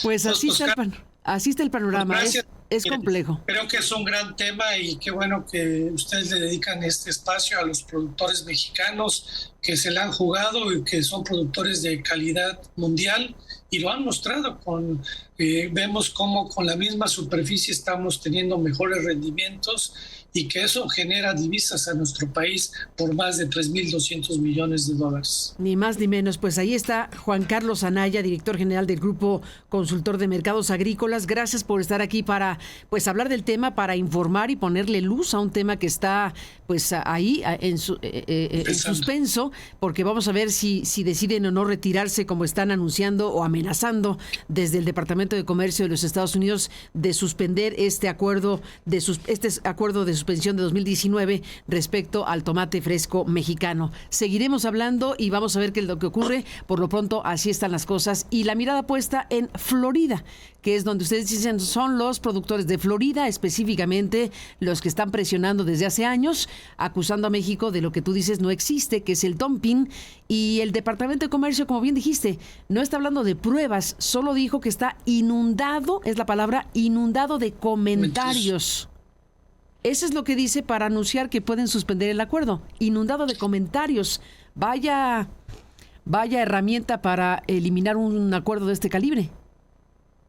Pues así está el panorama, pues es complejo. Creo que es un gran tema y qué bueno que ustedes le dedican este espacio a los productores mexicanos que se la han jugado y que son productores de calidad mundial y lo han mostrado vemos cómo con la misma superficie estamos teniendo mejores rendimientos y que eso genera divisas a nuestro país por más de 3.200 millones de dólares. Ni más ni menos. Pues ahí está Juan Carlos Anaya, director general del Grupo Consultor de Mercados Agrícolas. Gracias por estar aquí para hablar del tema, para informar y ponerle luz a un tema que está ahí en suspenso, porque vamos a ver si deciden o no retirarse, como están anunciando o amenazando desde el Departamento de Comercio de los Estados Unidos, de suspender este acuerdo de suspensión de 2019 respecto al tomate fresco mexicano. Seguiremos hablando y vamos a ver qué es lo que ocurre. Por lo pronto, así están las cosas. Y la mirada puesta en Florida, que es donde ustedes dicen son los productores de Florida, específicamente los que están presionando desde hace años, acusando a México de lo que tú dices no existe, que es el dumping. Y el Departamento de Comercio, como bien dijiste, no está hablando de pruebas, solo dijo que está inundado, es la palabra, inundado de comentarios. Eso es lo que dice para anunciar que pueden suspender el acuerdo. Inundado de comentarios. Vaya herramienta para eliminar un acuerdo de este calibre.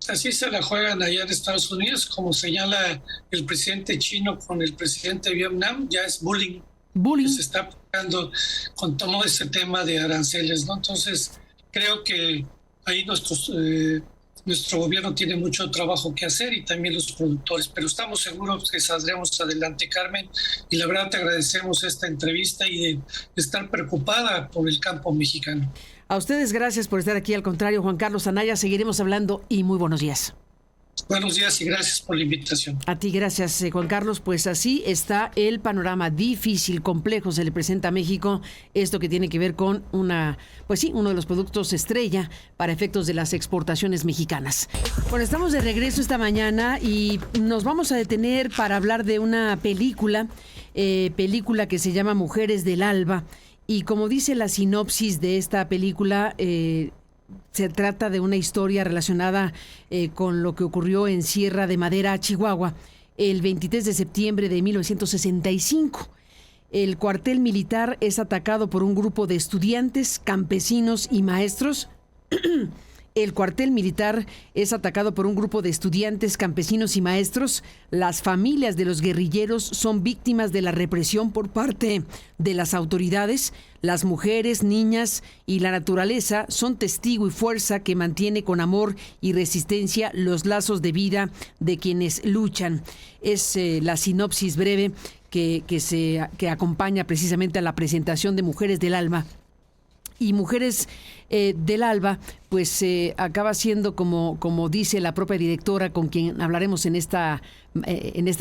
Así se la juegan allá en Estados Unidos, como señala el presidente chino con el presidente de Vietnam, ya es bullying. Que se está aplicando con todo ese tema de aranceles, ¿no? Entonces, creo que ahí nuestro gobierno tiene mucho trabajo que hacer y también los productores, pero estamos seguros que saldremos adelante, Carmen, y la verdad te agradecemos esta entrevista y de estar preocupada por el campo mexicano. A ustedes gracias por estar aquí, al contrario, Juan Carlos Anaya, seguiremos hablando y muy buenos días. Buenos días y gracias por la invitación. A ti gracias, Juan Carlos. Pues así está el panorama difícil, complejo, se le presenta a México esto que tiene que ver con uno de los productos estrella para efectos de las exportaciones mexicanas. Bueno, estamos de regreso esta mañana y nos vamos a detener para hablar de una película que se llama Mujeres del Alba. Y como dice la sinopsis de esta película, se trata de una historia relacionada con lo que ocurrió en Sierra de Madera, Chihuahua, el 23 de septiembre de 1965. El cuartel militar es atacado por un grupo de estudiantes, campesinos y maestros. El cuartel militar es atacado por un grupo de estudiantes, campesinos y maestros. Las familias de los guerrilleros son víctimas de la represión por parte de las autoridades. Las mujeres, niñas y la naturaleza son testigo y fuerza que mantiene con amor y resistencia los lazos de vida de quienes luchan. Es la sinopsis breve que acompaña precisamente a la presentación de Mujeres del Alba. Y Mujeres del Alba, pues acaba siendo, como dice la propia directora con quien hablaremos en esta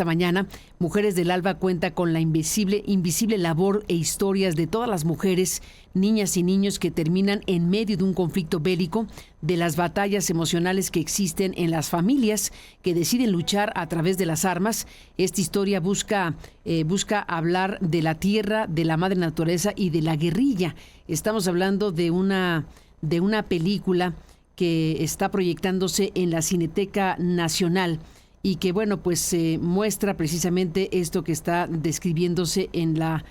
mañana, Mujeres del Alba cuenta con la invisible labor e historias de todas las mujeres, niñas y niños que terminan en medio de un conflicto bélico, de las batallas emocionales que existen en las familias que deciden luchar a través de las armas. Esta historia busca hablar de la tierra, de la madre naturaleza y de la guerrilla. Estamos hablando de una película que está proyectándose en la Cineteca Nacional y que, muestra precisamente esto que está describiéndose en la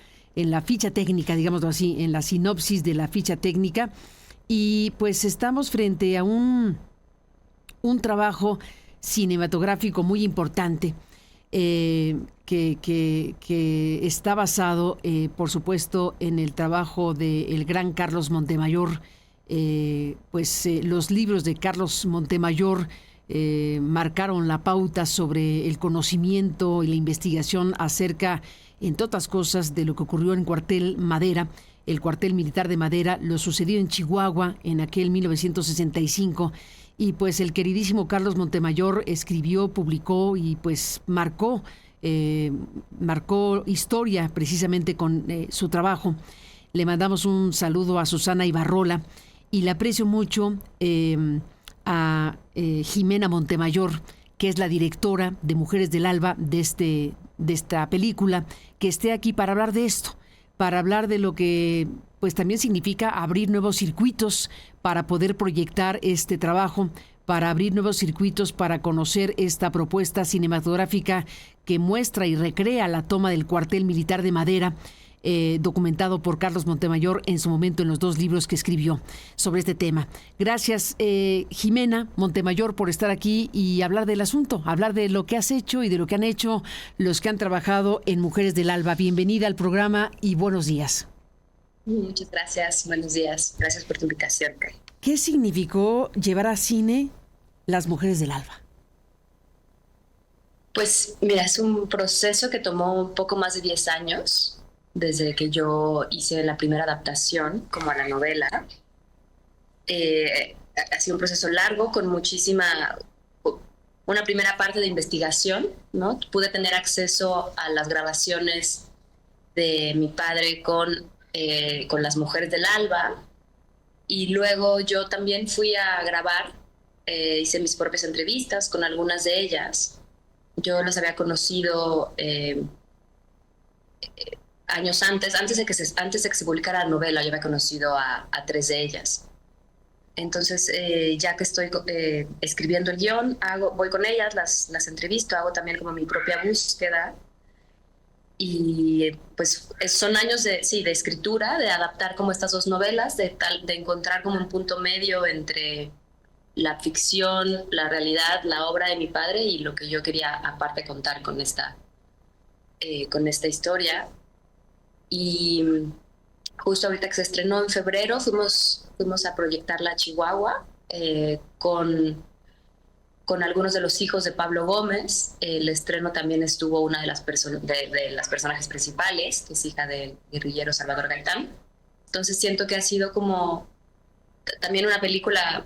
ficha técnica, digámoslo así, en la sinopsis de la ficha técnica. Y pues estamos frente a un trabajo cinematográfico muy importante que está basado, por supuesto, en el trabajo del gran Carlos Montemayor. Los libros de Carlos Montemayor marcaron la pauta sobre el conocimiento y la investigación acerca, entre otras cosas, de lo que ocurrió en Cuartel Madera. El cuartel militar de Madera lo sucedió en Chihuahua en aquel 1965 y pues el queridísimo Carlos Montemayor escribió, publicó y pues marcó historia precisamente con su trabajo. Le mandamos un saludo a Susana Ibarrola y le aprecio mucho a Jimena Montemayor, que es la directora de Mujeres del Alba de esta película, que esté aquí para hablar de esto, para hablar de lo que pues también significa abrir nuevos circuitos para poder proyectar este trabajo, para abrir nuevos circuitos para conocer esta propuesta cinematográfica que muestra y recrea la toma del cuartel militar de Madera, documentado por Carlos Montemayor en su momento en los 2 libros que escribió sobre este tema. Gracias, Jimena Montemayor, por estar aquí y hablar del asunto, hablar de lo que has hecho y de lo que han hecho los que han trabajado en Mujeres del Alba. Bienvenida al programa y buenos días. Muchas gracias, buenos días. Gracias por tu invitación, Kai. ¿Qué significó llevar a cine Las Mujeres del Alba? Pues mira, es un proceso que tomó un poco más de 10 años desde que yo hice la primera adaptación como a la novela. Ha sido un proceso largo con una primera parte de investigación, ¿no? Pude tener acceso a las grabaciones de mi padre con Las Mujeres del Alba, y luego yo también fui a grabar, hice mis propias entrevistas con algunas de ellas. Yo las había conocido años antes de que se publicara la novela. Yo había conocido a 3 de ellas. Entonces, ya que estoy escribiendo el guión, voy con ellas, las entrevisto, hago también como mi propia búsqueda. Y pues son años de escritura, de adaptar como estas 2 novelas, de encontrar como un punto medio entre la ficción, la realidad, la obra de mi padre y lo que yo quería aparte contar con esta historia. Y justo ahorita que se estrenó en febrero, fuimos a proyectarla a Chihuahua con algunos de los hijos de Pablo Gómez. El estreno también estuvo una de las personajes principales, que es hija del guerrillero Salvador Gaitán. Entonces siento que ha sido como también una película,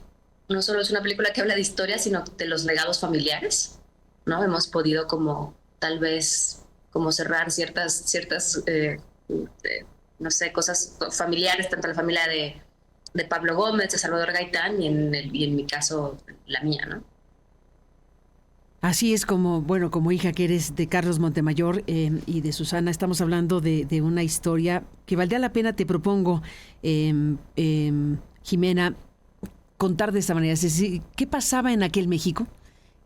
no solo es una película que habla de historia, sino de los legados familiares, ¿no? Hemos podido como tal vez como cerrar ciertas no sé, cosas familiares, tanto la familia de Pablo Gómez, de Salvador Gaitán y en mi caso la mía, ¿no? Así es, como hija que eres de Carlos Montemayor y de Susana, estamos hablando de una historia que valdría la pena, te propongo, Jimena, contar de esta manera. Es decir, ¿qué pasaba en aquel México?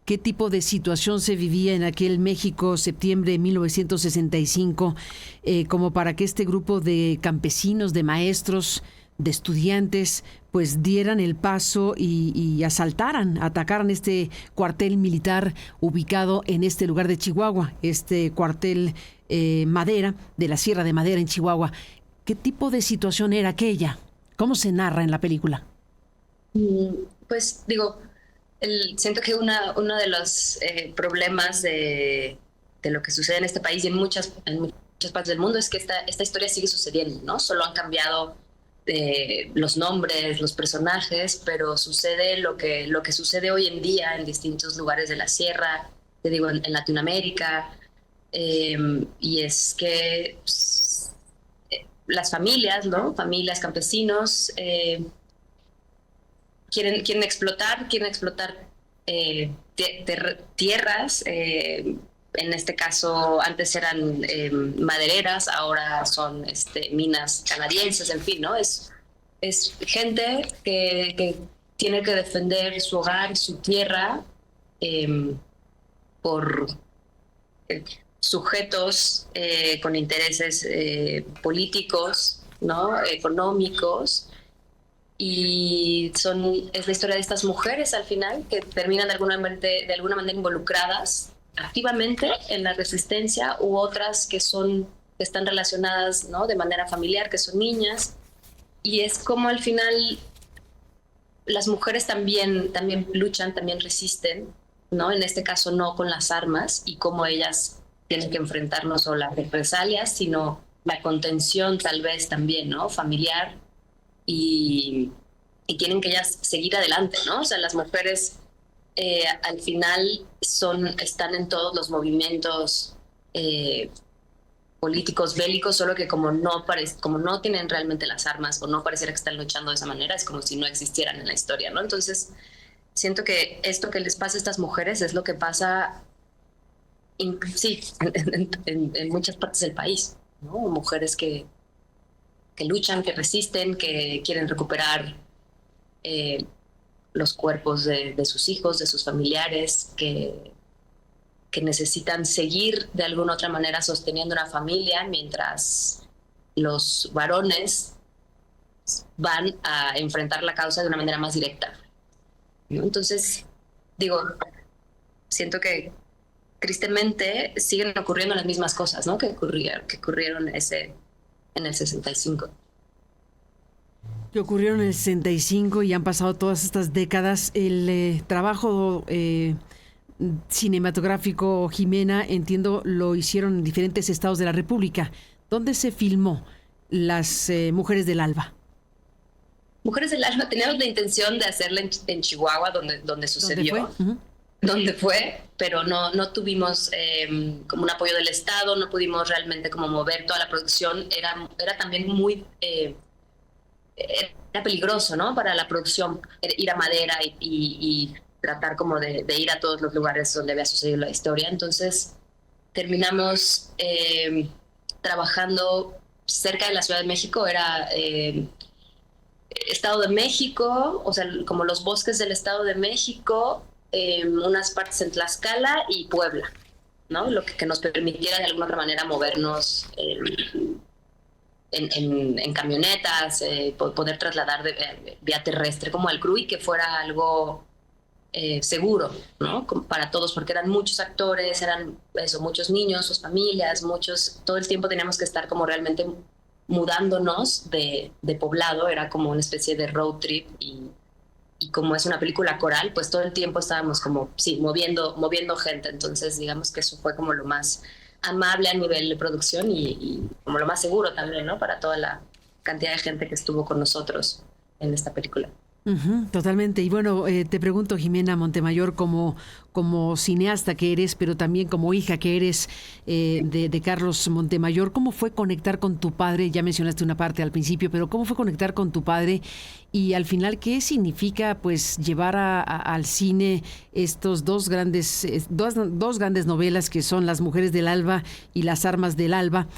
¿Qué tipo de situación se vivía en aquel México, septiembre de 1965, como para que este grupo de campesinos, de maestros, de estudiantes, pues dieran el paso y atacaran este cuartel militar ubicado en este lugar de Chihuahua, este cuartel Madera, de la Sierra de Madera en Chihuahua? ¿Qué tipo de situación era aquella? ¿Cómo se narra en la película? Pues digo, siento que uno de los problemas de lo que sucede en este país y en muchas partes del mundo es que esta historia sigue sucediendo, ¿no? Solo han cambiado los nombres, los personajes, pero sucede lo que sucede hoy en día en distintos lugares de la sierra, te digo, en Latinoamérica, y es que las familias, ¿no? Familias, campesinos, quieren explotar tierras. En este caso, antes eran madereras, ahora son minas canadienses, en fin, ¿no? Es gente que tiene que defender su hogar, su tierra, por sujetos con intereses políticos, ¿no? Económicos. Y es la historia de estas mujeres al final que terminan de alguna manera involucradas activamente en la resistencia, u otras que están relacionadas, ¿no? De manera familiar, que son niñas. Y es como al final las mujeres también luchan, también resisten, ¿no? En este caso no con las armas, y cómo ellas tienen que enfrentar no solo las represalias, sino la contención tal vez también, ¿no? Familiar. Y y tienen que ellas seguir adelante, ¿no? O sea, las mujeres al final están en todos los movimientos políticos bélicos, solo que como no tienen realmente las armas o no pareciera que están luchando de esa manera, es como si no existieran en la historia, ¿no? Entonces, siento que esto que les pasa a estas mujeres es lo que pasa en muchas partes del país, ¿no? Mujeres que luchan, que resisten, que quieren recuperar los cuerpos de sus hijos, de sus familiares, que necesitan seguir de alguna otra manera sosteniendo una familia mientras los varones van a enfrentar la causa de una manera más directa, ¿no? Entonces, digo, siento que tristemente siguen ocurriendo las mismas cosas, ¿no? que ocurrieron en el 65. Que ocurrieron en el 65 y han pasado todas estas décadas. El trabajo cinematográfico, Jimena, entiendo, lo hicieron en diferentes estados de la República. ¿Dónde se filmó Las Mujeres del Alba? Mujeres del Alba, teníamos la intención de hacerla en Chihuahua, donde sucedió. ¿Dónde fue? Pero no tuvimos como un apoyo del Estado, no pudimos realmente como mover toda la producción. Era también muy... era peligroso, ¿no? Para la producción, ir a Madera y tratar como de ir a todos los lugares donde había sucedido la historia. Entonces terminamos trabajando cerca de la Ciudad de México, era Estado de México, o sea, como los bosques del Estado de México, unas partes en Tlaxcala y Puebla, ¿no? Lo que nos permitiera de alguna otra manera movernos en camionetas, poder trasladar vía terrestre como al crew y que fuera algo seguro, ¿no? Para todos, porque eran muchos actores, eran muchos niños, sus familias, todo el tiempo teníamos que estar como realmente mudándonos de poblado, era como una especie de road trip y como es una película coral, pues todo el tiempo estábamos como, sí, moviendo gente, entonces digamos que eso fue como lo más amable a nivel de producción y como lo más seguro también, ¿no? Para toda la cantidad de gente que estuvo con nosotros en esta película. Totalmente. Y bueno, te pregunto, Jimena Montemayor, como cineasta que eres, pero también como hija que eres de Carlos Montemayor, ¿cómo fue conectar con tu padre? Ya mencionaste una parte al principio, pero ¿cómo fue conectar con tu padre? Y al final, ¿qué significa pues llevar al cine estos dos grandes novelas que son Las Mujeres del Alba y Las Armas del Alba?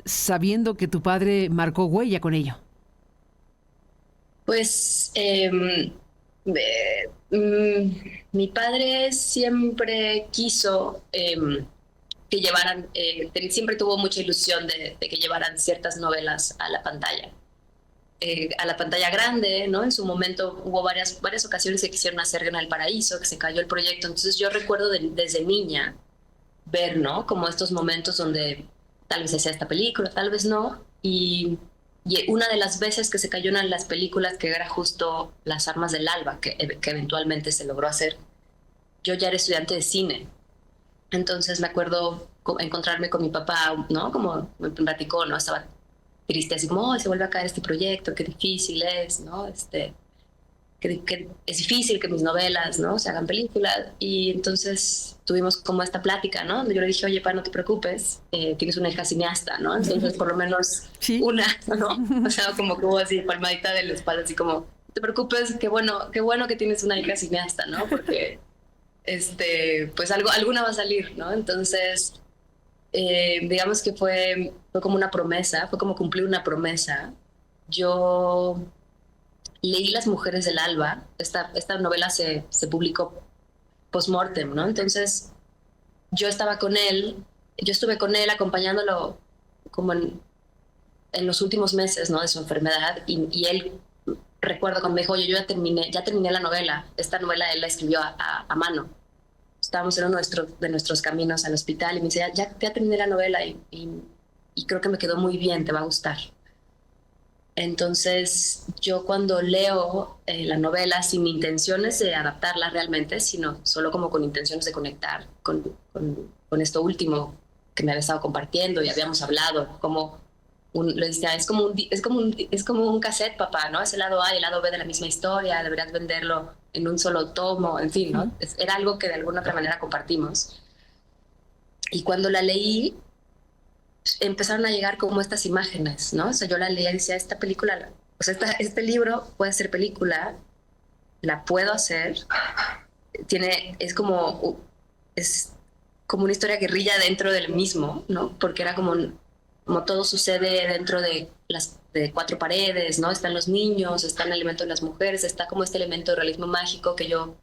Sabiendo que tu padre marcó huella con ello. Pues mi padre siempre quiso que llevaran, siempre tuvo mucha ilusión de que llevaran ciertas novelas a la pantalla grande, ¿no? En su momento hubo varias ocasiones que quisieron hacer Guerra en el Paraíso, que se cayó el proyecto. Entonces yo recuerdo desde niña ver, ¿no? Como estos momentos donde tal vez hacía esta película, tal vez no, y una de las veces que se cayó en las películas, que era justo Las Armas del Alba, que eventualmente se logró hacer, yo ya era estudiante de cine. Entonces me acuerdo encontrarme con mi papá, ¿no? Como me platicó, ¿no? Estaba triste, así como, oh, se vuelve a caer este proyecto, qué difícil es, ¿no? Que es difícil que mis novelas, ¿no? Se hagan películas. Y entonces tuvimos como esta plática, ¿no? Yo le dije, oye, pa, no te preocupes, tienes una hija cineasta, ¿no? Entonces, por lo menos ¿sí? Una, ¿no? O sea, como que hubo así palmadita de la espalda, así como, no te preocupes, qué bueno que tienes una hija cineasta, ¿no? Porque, pues alguna va a salir, ¿no? Entonces, digamos que fue como una promesa, fue como cumplir una promesa. Yo leí Las Mujeres del Alba, esta novela se publicó post-mortem, ¿no? Entonces yo estuve con él acompañándolo como en los últimos meses, ¿no? De su enfermedad y él, recuerdo cuando me dijo, oye, yo ya terminé la novela, esta novela él la escribió a mano. Estábamos en uno de nuestros caminos al hospital y me dice, ya terminé la novela y creo que me quedó muy bien, te va a gustar. Entonces, yo cuando leo la novela sin intenciones de adaptarla realmente, sino solo como con intenciones de conectar con esto último que me había estado compartiendo y habíamos hablado, como le decía, es como un cassette, papá, ¿no? Es el lado A y el lado B de la misma historia, deberías venderlo en un solo tomo, en fin, ¿no? Era algo que de alguna otra manera compartimos. Y cuando la leí, empezaron a llegar como estas imágenes, ¿no? O sea, yo la leía y decía, esta película, o sea, este libro puede ser película, la puedo hacer, es como una historia guerrilla dentro del mismo, ¿no? Porque era como todo sucede dentro de de 4 paredes, ¿no? Están los niños, está el elemento de las mujeres, está como este elemento de realismo mágico que yo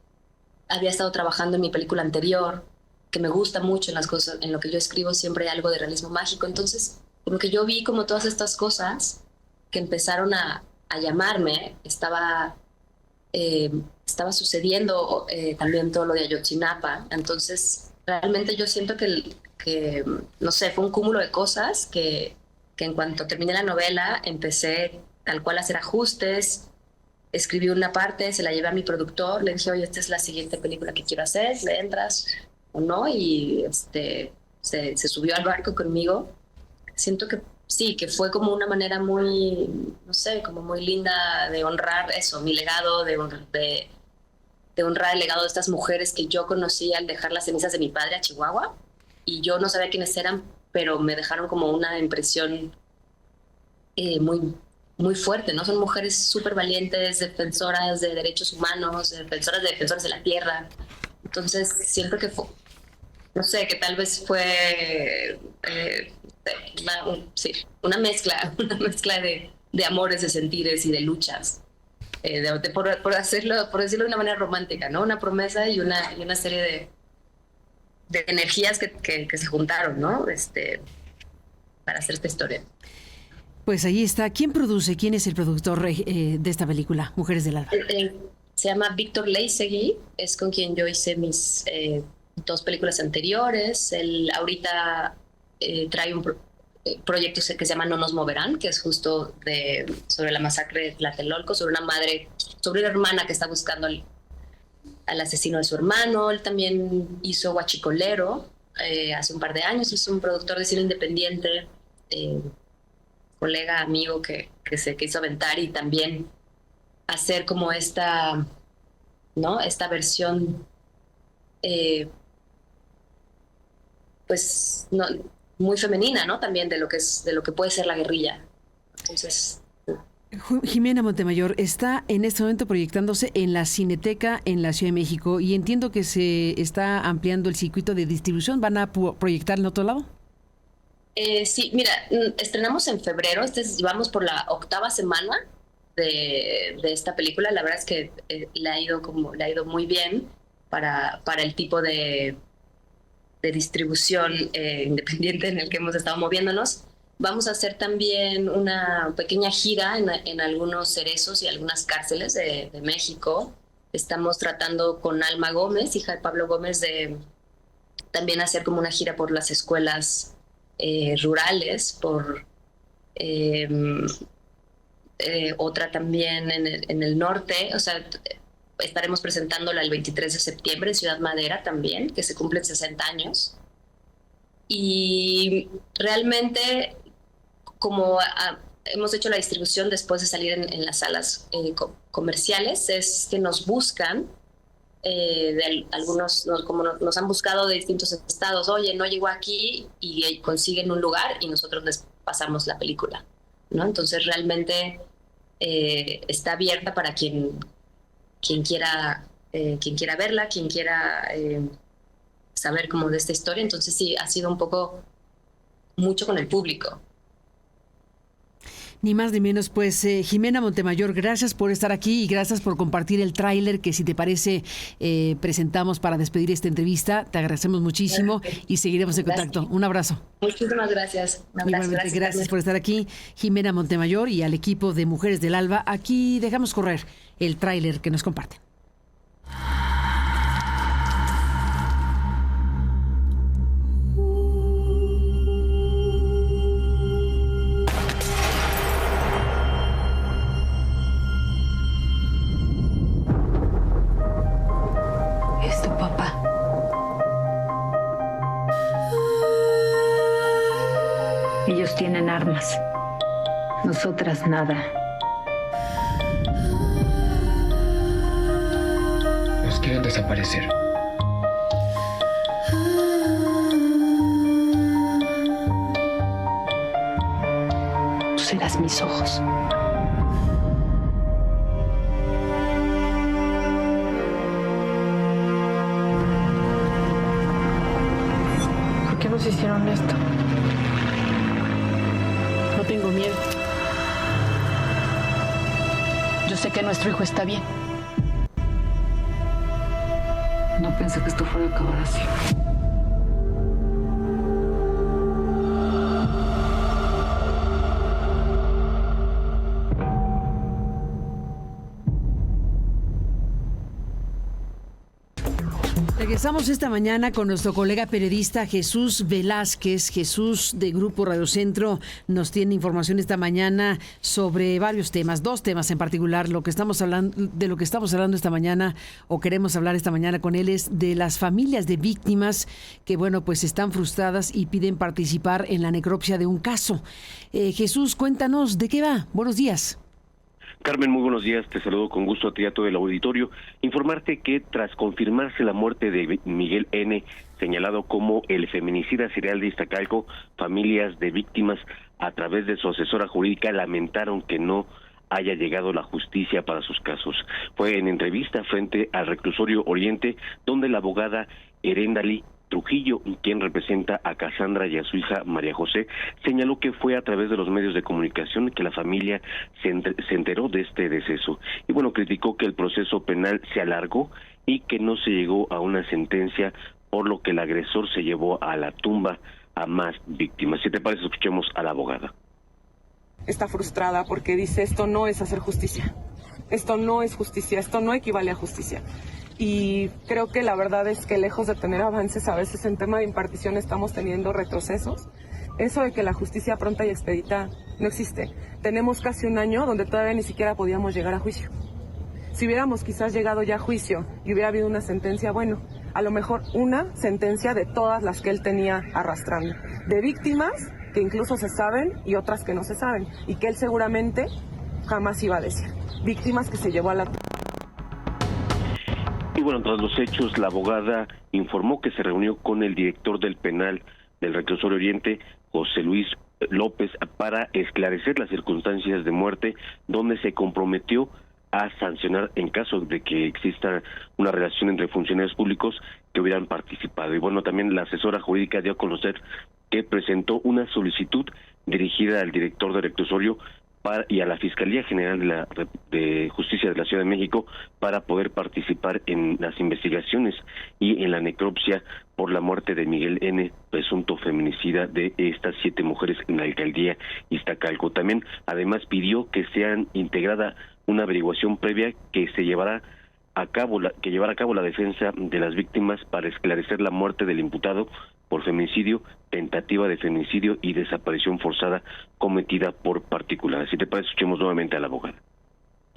había estado trabajando en mi película anterior, que me gusta mucho en las cosas, en lo que yo escribo siempre hay algo de realismo mágico. Entonces, como que yo vi como todas estas cosas que empezaron a llamarme, estaba sucediendo también todo lo de Ayotzinapa. Entonces, realmente yo siento que no sé, fue un cúmulo de cosas que en cuanto terminé la novela, empecé tal cual a hacer ajustes, escribí una parte, se la llevé a mi productor, le dije, oye, esta es la siguiente película que quiero hacer, ¿le entras o no? Y se subió al barco conmigo. Siento que sí, que fue como una manera muy, no sé, como muy linda de honrar eso, mi legado, de honrar el legado de estas mujeres que yo conocí al dejar las cenizas de mi padre a Chihuahua, y yo no sabía quiénes eran, pero me dejaron como una impresión muy, muy fuerte, ¿no? Son mujeres súper valientes, defensoras de derechos humanos, defensoras de la tierra. Entonces, siento que fue, no sé, que tal vez fue una mezcla de amores, de sentires y de luchas. Por decirlo de una manera romántica, ¿no? Una promesa y una serie de energías que se juntaron, ¿no? Para hacer esta historia. Pues ahí está. ¿Quién produce? ¿Quién es el productor de esta película, Mujeres del Alba? Se llama Víctor Leisegui, es con quien yo hice mis 2 películas anteriores. Él ahorita trae un proyecto que se llama No nos moverán, que es justo sobre la masacre de Tlatelolco, sobre una hermana que está buscando al asesino de su hermano. Él también hizo Huachicolero hace un par de años. Es un productor de cine independiente, colega, amigo que se quiso aventar y también hacer como esta versión pues no, muy femenina, ¿no? También de lo que puede ser la guerrilla. Entonces, Jimena Montemayor está en este momento proyectándose en la Cineteca en la Ciudad de México, y entiendo que se está ampliando el circuito de distribución. ¿Van a proyectar en otro lado? Sí, mira, estrenamos en febrero, vamos por la 8ª semana de esta película. La verdad es que le ha ido muy bien para el tipo de distribución independiente en el que hemos estado moviéndonos. Vamos a hacer también una pequeña gira en algunos cerezos y algunas cárceles de México. Estamos tratando con Alma Gómez, hija de Pablo Gómez, de también hacer como una gira por las escuelas rurales, por otra también en el norte. O sea, estaremos presentándola el 23 de septiembre en Ciudad Madera también, que se cumplen 60 años. Y realmente, como hemos hecho la distribución después de salir en las salas comerciales, es que nos buscan algunos, como nos han buscado de distintos estados. Oye, no llegó aquí, y consiguen un lugar y nosotros les pasamos la película, ¿no? Entonces realmente está abierta para quien quiera verla, quien quiera saber como de esta historia. Entonces sí, ha sido un poco mucho con el público. Ni más ni menos. Pues Jimena Montemayor, gracias por estar aquí y gracias por compartir el tráiler que, si te parece, presentamos para despedir esta entrevista. Te agradecemos muchísimo y seguiremos en contacto. Un abrazo. Muchísimas gracias. Un abrazo. Igualmente, gracias por estar aquí, Jimena Montemayor, y al equipo de Mujeres del Alba. Aquí dejamos correr el tráiler que nos comparten. Ellos tienen armas. Nosotras nada. Nos quieren desaparecer. Tú serás mis ojos. ¿Por qué nos hicieron esto? No tengo miedo. Yo sé que nuestro hijo está bien. No pensé que esto fuera a acabar así. Regresamos esta mañana con nuestro colega periodista Jesús Velázquez. Jesús, de Grupo Radio Centro, nos tiene información esta mañana sobre varios temas, dos temas en particular. De lo que estamos hablando esta mañana, o queremos hablar esta mañana con él, es de las familias de víctimas que, bueno, pues están frustradas y piden participar en la necropsia de un caso. Jesús, cuéntanos, ¿de qué va? Buenos días. Carmen, muy buenos días, te saludo con gusto a ti y a todo el auditorio. Informarte que tras confirmarse la muerte de Miguel N., señalado como el feminicida serial de Iztacalco, familias de víctimas a través de su asesora jurídica lamentaron que no haya llegado la justicia para sus casos. Fue en entrevista frente al reclusorio Oriente, donde la abogada Erendali Trujillo, quien representa a Cassandra y a su hija María José, señaló que fue a través de los medios de comunicación que la familia se enteró de este deceso. Y bueno, criticó que el proceso penal se alargó y que no se llegó a una sentencia, por lo que el agresor se llevó a la tumba a más víctimas. Si te parece, escuchemos a la abogada. Está frustrada porque dice: esto no es hacer justicia, esto no es justicia, esto no equivale a justicia. Y creo que la verdad es que lejos de tener avances, a veces en tema de impartición estamos teniendo retrocesos. Eso de que la justicia pronta y expedita no existe. Tenemos casi un año donde todavía ni siquiera podíamos llegar a juicio. Si hubiéramos quizás llegado ya a juicio y hubiera habido una sentencia, bueno, a lo mejor una sentencia de todas las que él tenía arrastrando. De víctimas que incluso se saben y otras que no se saben, y que él seguramente jamás iba a decir. Víctimas que se llevó a la... Y bueno, tras los hechos, la abogada informó que se reunió con el director del penal del Reclusorio Oriente, José Luis López, para esclarecer las circunstancias de muerte, donde se comprometió a sancionar en caso de que exista una relación entre funcionarios públicos que hubieran participado. Y bueno, también la asesora jurídica dio a conocer que presentó una solicitud dirigida al director del reclusorio y a la Fiscalía General de Justicia de la Ciudad de México para poder participar en las investigaciones y en la necropsia por la muerte de Miguel N., presunto feminicida de estas 7 mujeres en la alcaldía Iztacalco. También, además, pidió que sean integrada una averiguación previa que llevara a cabo la defensa de las víctimas para esclarecer la muerte del imputado por feminicidio, tentativa de feminicidio y desaparición forzada cometida por particulares. Si te parece, escuchemos nuevamente a la abogada.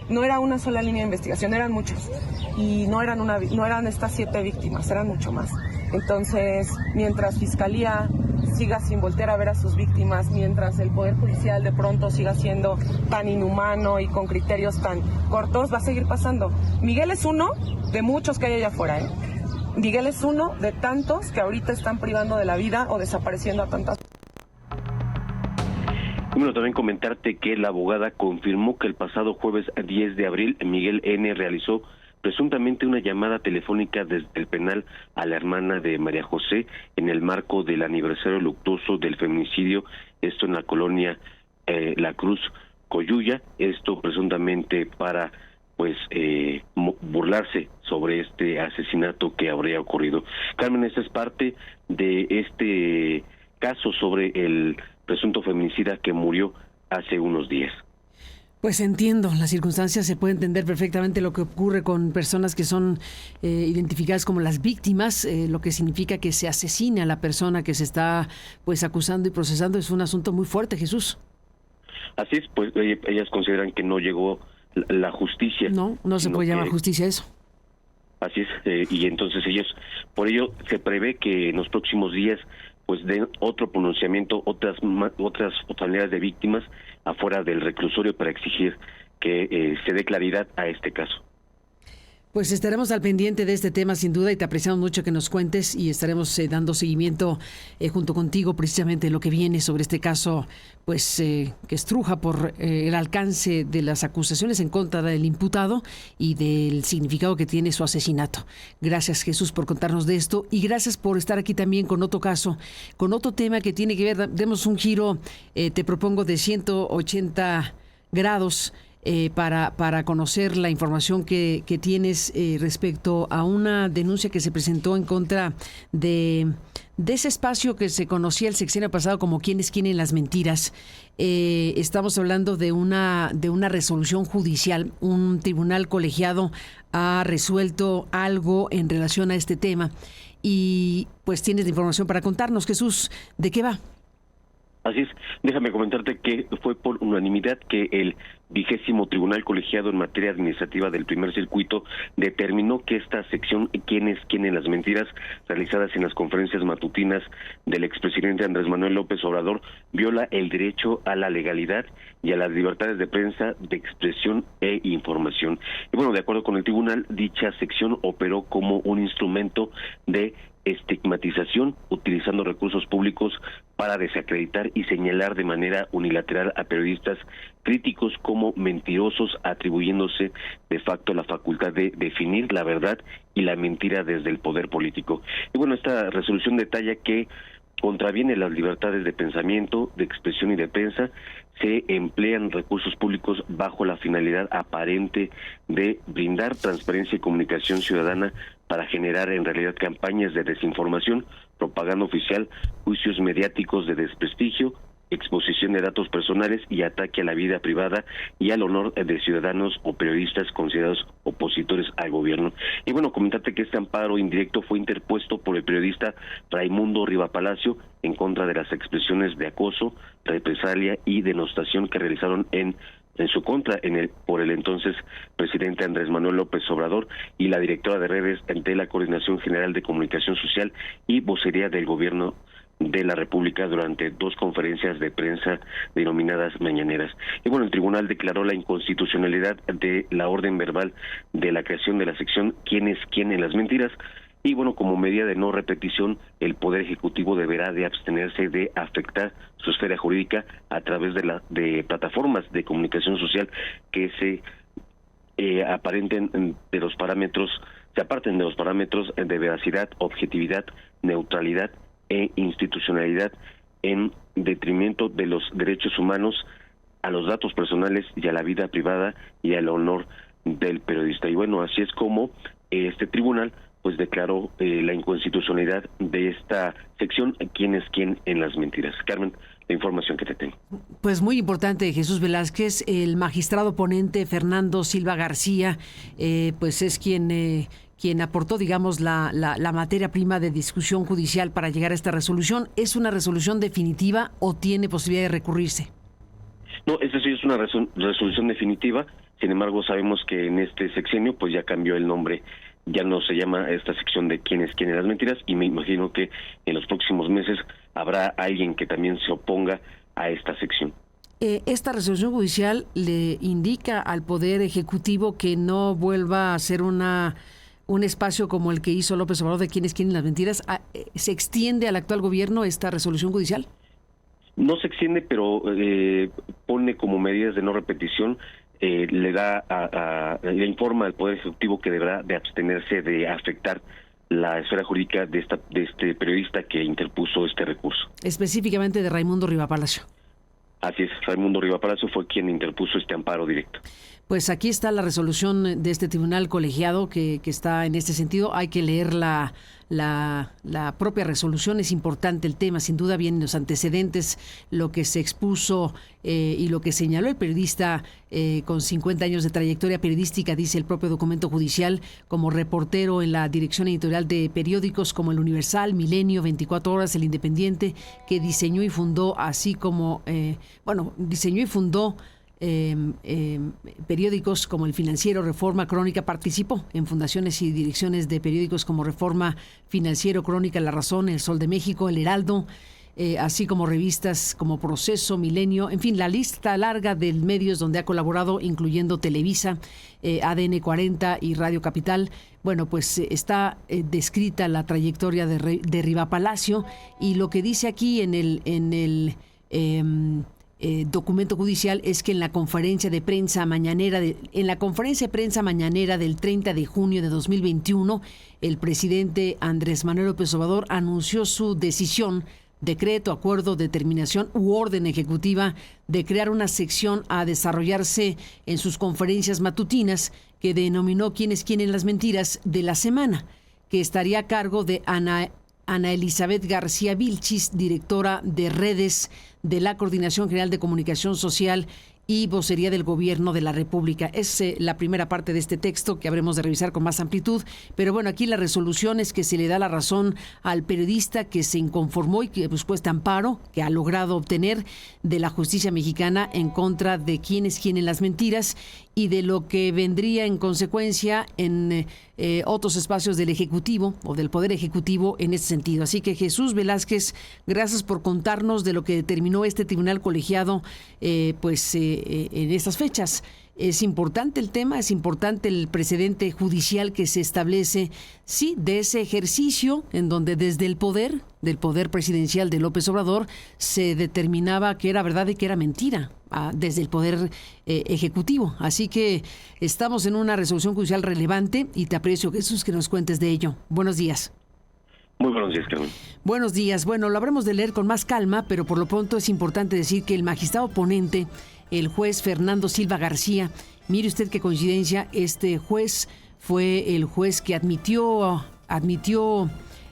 No era una sola línea de investigación, eran muchos. Y no eran estas 7 víctimas, eran mucho más. Entonces, mientras Fiscalía siga sin voltear a ver a sus víctimas, mientras el Poder Judicial de pronto siga siendo tan inhumano y con criterios tan cortos, va a seguir pasando. Miguel es uno de muchos que hay allá afuera, ¿eh? Miguel es uno de tantos que ahorita están privando de la vida o desapareciendo a tantas. Bueno, también comentarte que la abogada confirmó que el pasado jueves 10 de abril Miguel N. realizó presuntamente una llamada telefónica desde el penal a la hermana de María José en el marco del aniversario luctuoso del feminicidio, esto en la colonia La Cruz, Coyuya, esto presuntamente para burlarse sobre este asesinato que habría ocurrido. Carmen, esta es parte de este caso sobre el presunto feminicida que murió hace unos días. Pues entiendo, las circunstancias, se puede entender perfectamente lo que ocurre con personas que son identificadas como las víctimas, lo que significa que se asesine a la persona que se está acusando y procesando. Es un asunto muy fuerte, Jesús. Así es, pues ellas consideran que no llegó la justicia. No se puede llamar justicia eso. Así es, y entonces por ello se prevé que en los próximos días pues den otro pronunciamiento, otras familiares de víctimas afuera del reclusorio para exigir que se dé claridad a este caso. Pues estaremos al pendiente de este tema sin duda y te apreciamos mucho que nos cuentes y estaremos dando seguimiento junto contigo precisamente en lo que viene sobre este caso, pues que estruja por el alcance de las acusaciones en contra del imputado y del significado que tiene su asesinato. Gracias, Jesús, por contarnos de esto y gracias por estar aquí también con otro caso, con otro tema que tiene que ver, demos un giro, te propongo de 180 grados. Para conocer la información que tienes respecto a una denuncia que se presentó en contra de ese espacio que se conocía el sexenio pasado como ¿Quién es quién en las mentiras? Estamos hablando de una resolución judicial. Un tribunal colegiado ha resuelto algo en relación a este tema y pues tienes la información para contarnos. Jesús, ¿de qué va? Así es, déjame comentarte que fue por unanimidad que el 20º Tribunal Colegiado en Materia Administrativa del Primer Circuito determinó que esta sección ¿Quién es quién en las mentiras? Realizadas en las conferencias matutinas del expresidente Andrés Manuel López Obrador viola el derecho a la legalidad y a las libertades de prensa, de expresión e información. Y bueno, de acuerdo con el tribunal, dicha sección operó como un instrumento de estigmatización, utilizando recursos públicos para desacreditar y señalar de manera unilateral a periodistas críticos como mentirosos, atribuyéndose de facto la facultad de definir la verdad y la mentira desde el poder político. Y bueno, esta resolución detalla que contraviene las libertades de pensamiento, de expresión y de prensa, se emplean recursos públicos bajo la finalidad aparente de brindar transparencia y comunicación ciudadana para generar en realidad campañas de desinformación, propaganda oficial, juicios mediáticos de desprestigio, exposición de datos personales y ataque a la vida privada y al honor de ciudadanos o periodistas considerados opositores al gobierno. Y bueno, comentarte que este amparo indirecto fue interpuesto por el periodista Raimundo Riva Palacio en contra de las expresiones de acoso, represalia y denostación que realizaron en su contra por el entonces presidente Andrés Manuel López Obrador y la directora de redes de la Coordinación General de Comunicación Social y Vocería del Gobierno de la República durante 2 conferencias de prensa denominadas mañaneras. Y bueno, el tribunal declaró la inconstitucionalidad de la orden verbal de la creación de la sección ¿Quién es quién en las mentiras? Y bueno, como medida de no repetición, el Poder Ejecutivo deberá de abstenerse de afectar su esfera jurídica a través de plataformas de comunicación social que se aparten de los parámetros de veracidad, objetividad, neutralidad e institucionalidad en detrimento de los derechos humanos, a los datos personales y a la vida privada y al honor del periodista. Y bueno, así es como este tribunal pues declaró la inconstitucionalidad de esta sección ¿Quién es quién en las mentiras? Carmen, la información que te tengo. Pues muy importante, Jesús Velázquez. El magistrado ponente Fernando Silva García pues es quien aportó, digamos, la materia prima de discusión judicial para llegar a esta resolución. ¿Es una resolución definitiva o tiene posibilidad de recurrirse? No, esta sí es una resolución definitiva. Sin embargo, sabemos que en este sexenio pues ya cambió el nombre. Ya no se llama esta sección de ¿Quién es quién en las mentiras? Y me imagino que en los próximos meses habrá alguien que también se oponga a esta sección. Esta resolución judicial le indica al Poder Ejecutivo que no vuelva a ser un espacio como el que hizo López Obrador de ¿Quién es quién en las mentiras? ¿Se extiende al actual gobierno esta resolución judicial? No se extiende, pero pone como medidas de no repetición, le informa al Poder Ejecutivo que deberá de abstenerse de afectar la esfera jurídica de este periodista que interpuso este recurso. Específicamente de Raimundo Riva Palacio. Así es, Raimundo Riva Palacio fue quien interpuso este amparo directo. Pues aquí está la resolución de este tribunal colegiado que está en este sentido. Hay que leer la propia resolución. Es importante el tema, sin duda vienen los antecedentes, lo que se expuso y lo que señaló el periodista con 50 años de trayectoria periodística, dice el propio documento judicial, como reportero en la dirección editorial de periódicos como El Universal, Milenio, 24 Horas, El Independiente, que diseñó y fundó, así como, diseñó y fundó periódicos como El Financiero, Reforma, Crónica. Participó en fundaciones y direcciones de periódicos como Reforma, Financiero, Crónica, La Razón, El Sol de México, El Heraldo, así como revistas como Proceso, Milenio, en fin, la lista larga de medios donde ha colaborado, incluyendo Televisa, ADN 40 y Radio Capital. Bueno, pues está descrita la trayectoria de Riva Palacio, y lo que dice aquí en el documento judicial es que en la conferencia de prensa mañanera del 30 de junio de 2021, el presidente Andrés Manuel López Obrador anunció su decisión, decreto, acuerdo, determinación u orden ejecutiva de crear una sección a desarrollarse en sus conferencias matutinas que denominó ¿Quién es quién en las mentiras de la semana?, que estaría a cargo de Ana Elizabeth García Vilchis, directora de redes de la Coordinación General de Comunicación Social y Vocería del Gobierno de la República. Es la primera parte de este texto que habremos de revisar con más amplitud, pero bueno, aquí la resolución es que se le da la razón al periodista que se inconformó y que buscó este amparo que ha logrado obtener de la justicia mexicana en contra de quién es quién en las mentiras y de lo que vendría en consecuencia en otros espacios del Ejecutivo o del Poder Ejecutivo en ese sentido. Así que Jesús Velázquez, gracias por contarnos de lo que determinó este tribunal colegiado en estas fechas. Es importante el tema, es importante el precedente judicial que se establece, sí, de ese ejercicio en donde desde el poder, del poder presidencial de López Obrador, se determinaba que era verdad y que era mentira, desde el poder ejecutivo. Así que estamos en una resolución judicial relevante y te aprecio, Jesús, que nos cuentes de ello. Buenos días. Muy buenos días, Carmen. Buenos días. Bueno, lo habremos de leer con más calma, pero por lo pronto es importante decir que el magistrado ponente, el juez Fernando Silva García, mire usted qué coincidencia, este juez fue el juez que admitió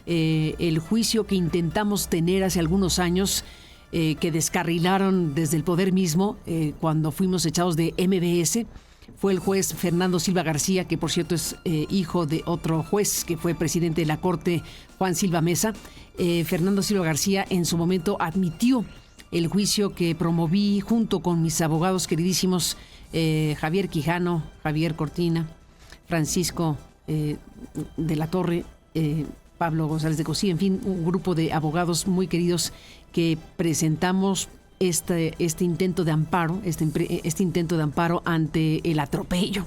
el juicio que intentamos tener hace algunos años, que descarrilaron desde el poder mismo cuando fuimos echados de MBS. Fue el juez Fernando Silva García, que por cierto es hijo de otro juez que fue presidente de la Corte, Juan Silva Mesa. Fernando Silva García en su momento admitió el juicio que promoví junto con mis abogados queridísimos Javier Quijano, Javier Cortina, Francisco de la Torre, Pablo González de Cosí, en fin, un grupo de abogados muy queridos que presentamos este intento de amparo, este intento de amparo ante el atropello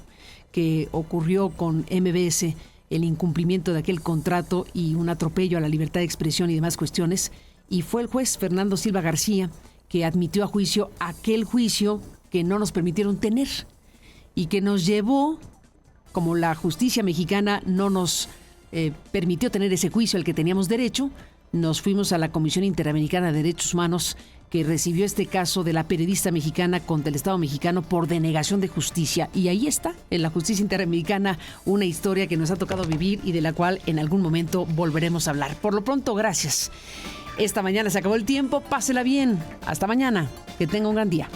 que ocurrió con MBS, el incumplimiento de aquel contrato y un atropello a la libertad de expresión y demás cuestiones. Y fue el juez Fernando Silva García que admitió a juicio aquel juicio que no nos permitieron tener y que nos llevó, como la justicia mexicana no nos permitió tener ese juicio al que teníamos derecho, nos fuimos a la Comisión Interamericana de Derechos Humanos, que recibió este caso de la periodista mexicana contra el Estado mexicano por denegación de justicia. Y ahí está, en la justicia interamericana, una historia que nos ha tocado vivir y de la cual en algún momento volveremos a hablar. Por lo pronto, gracias. Esta mañana se acabó el tiempo, pásela bien. Hasta mañana. Que tenga un gran día.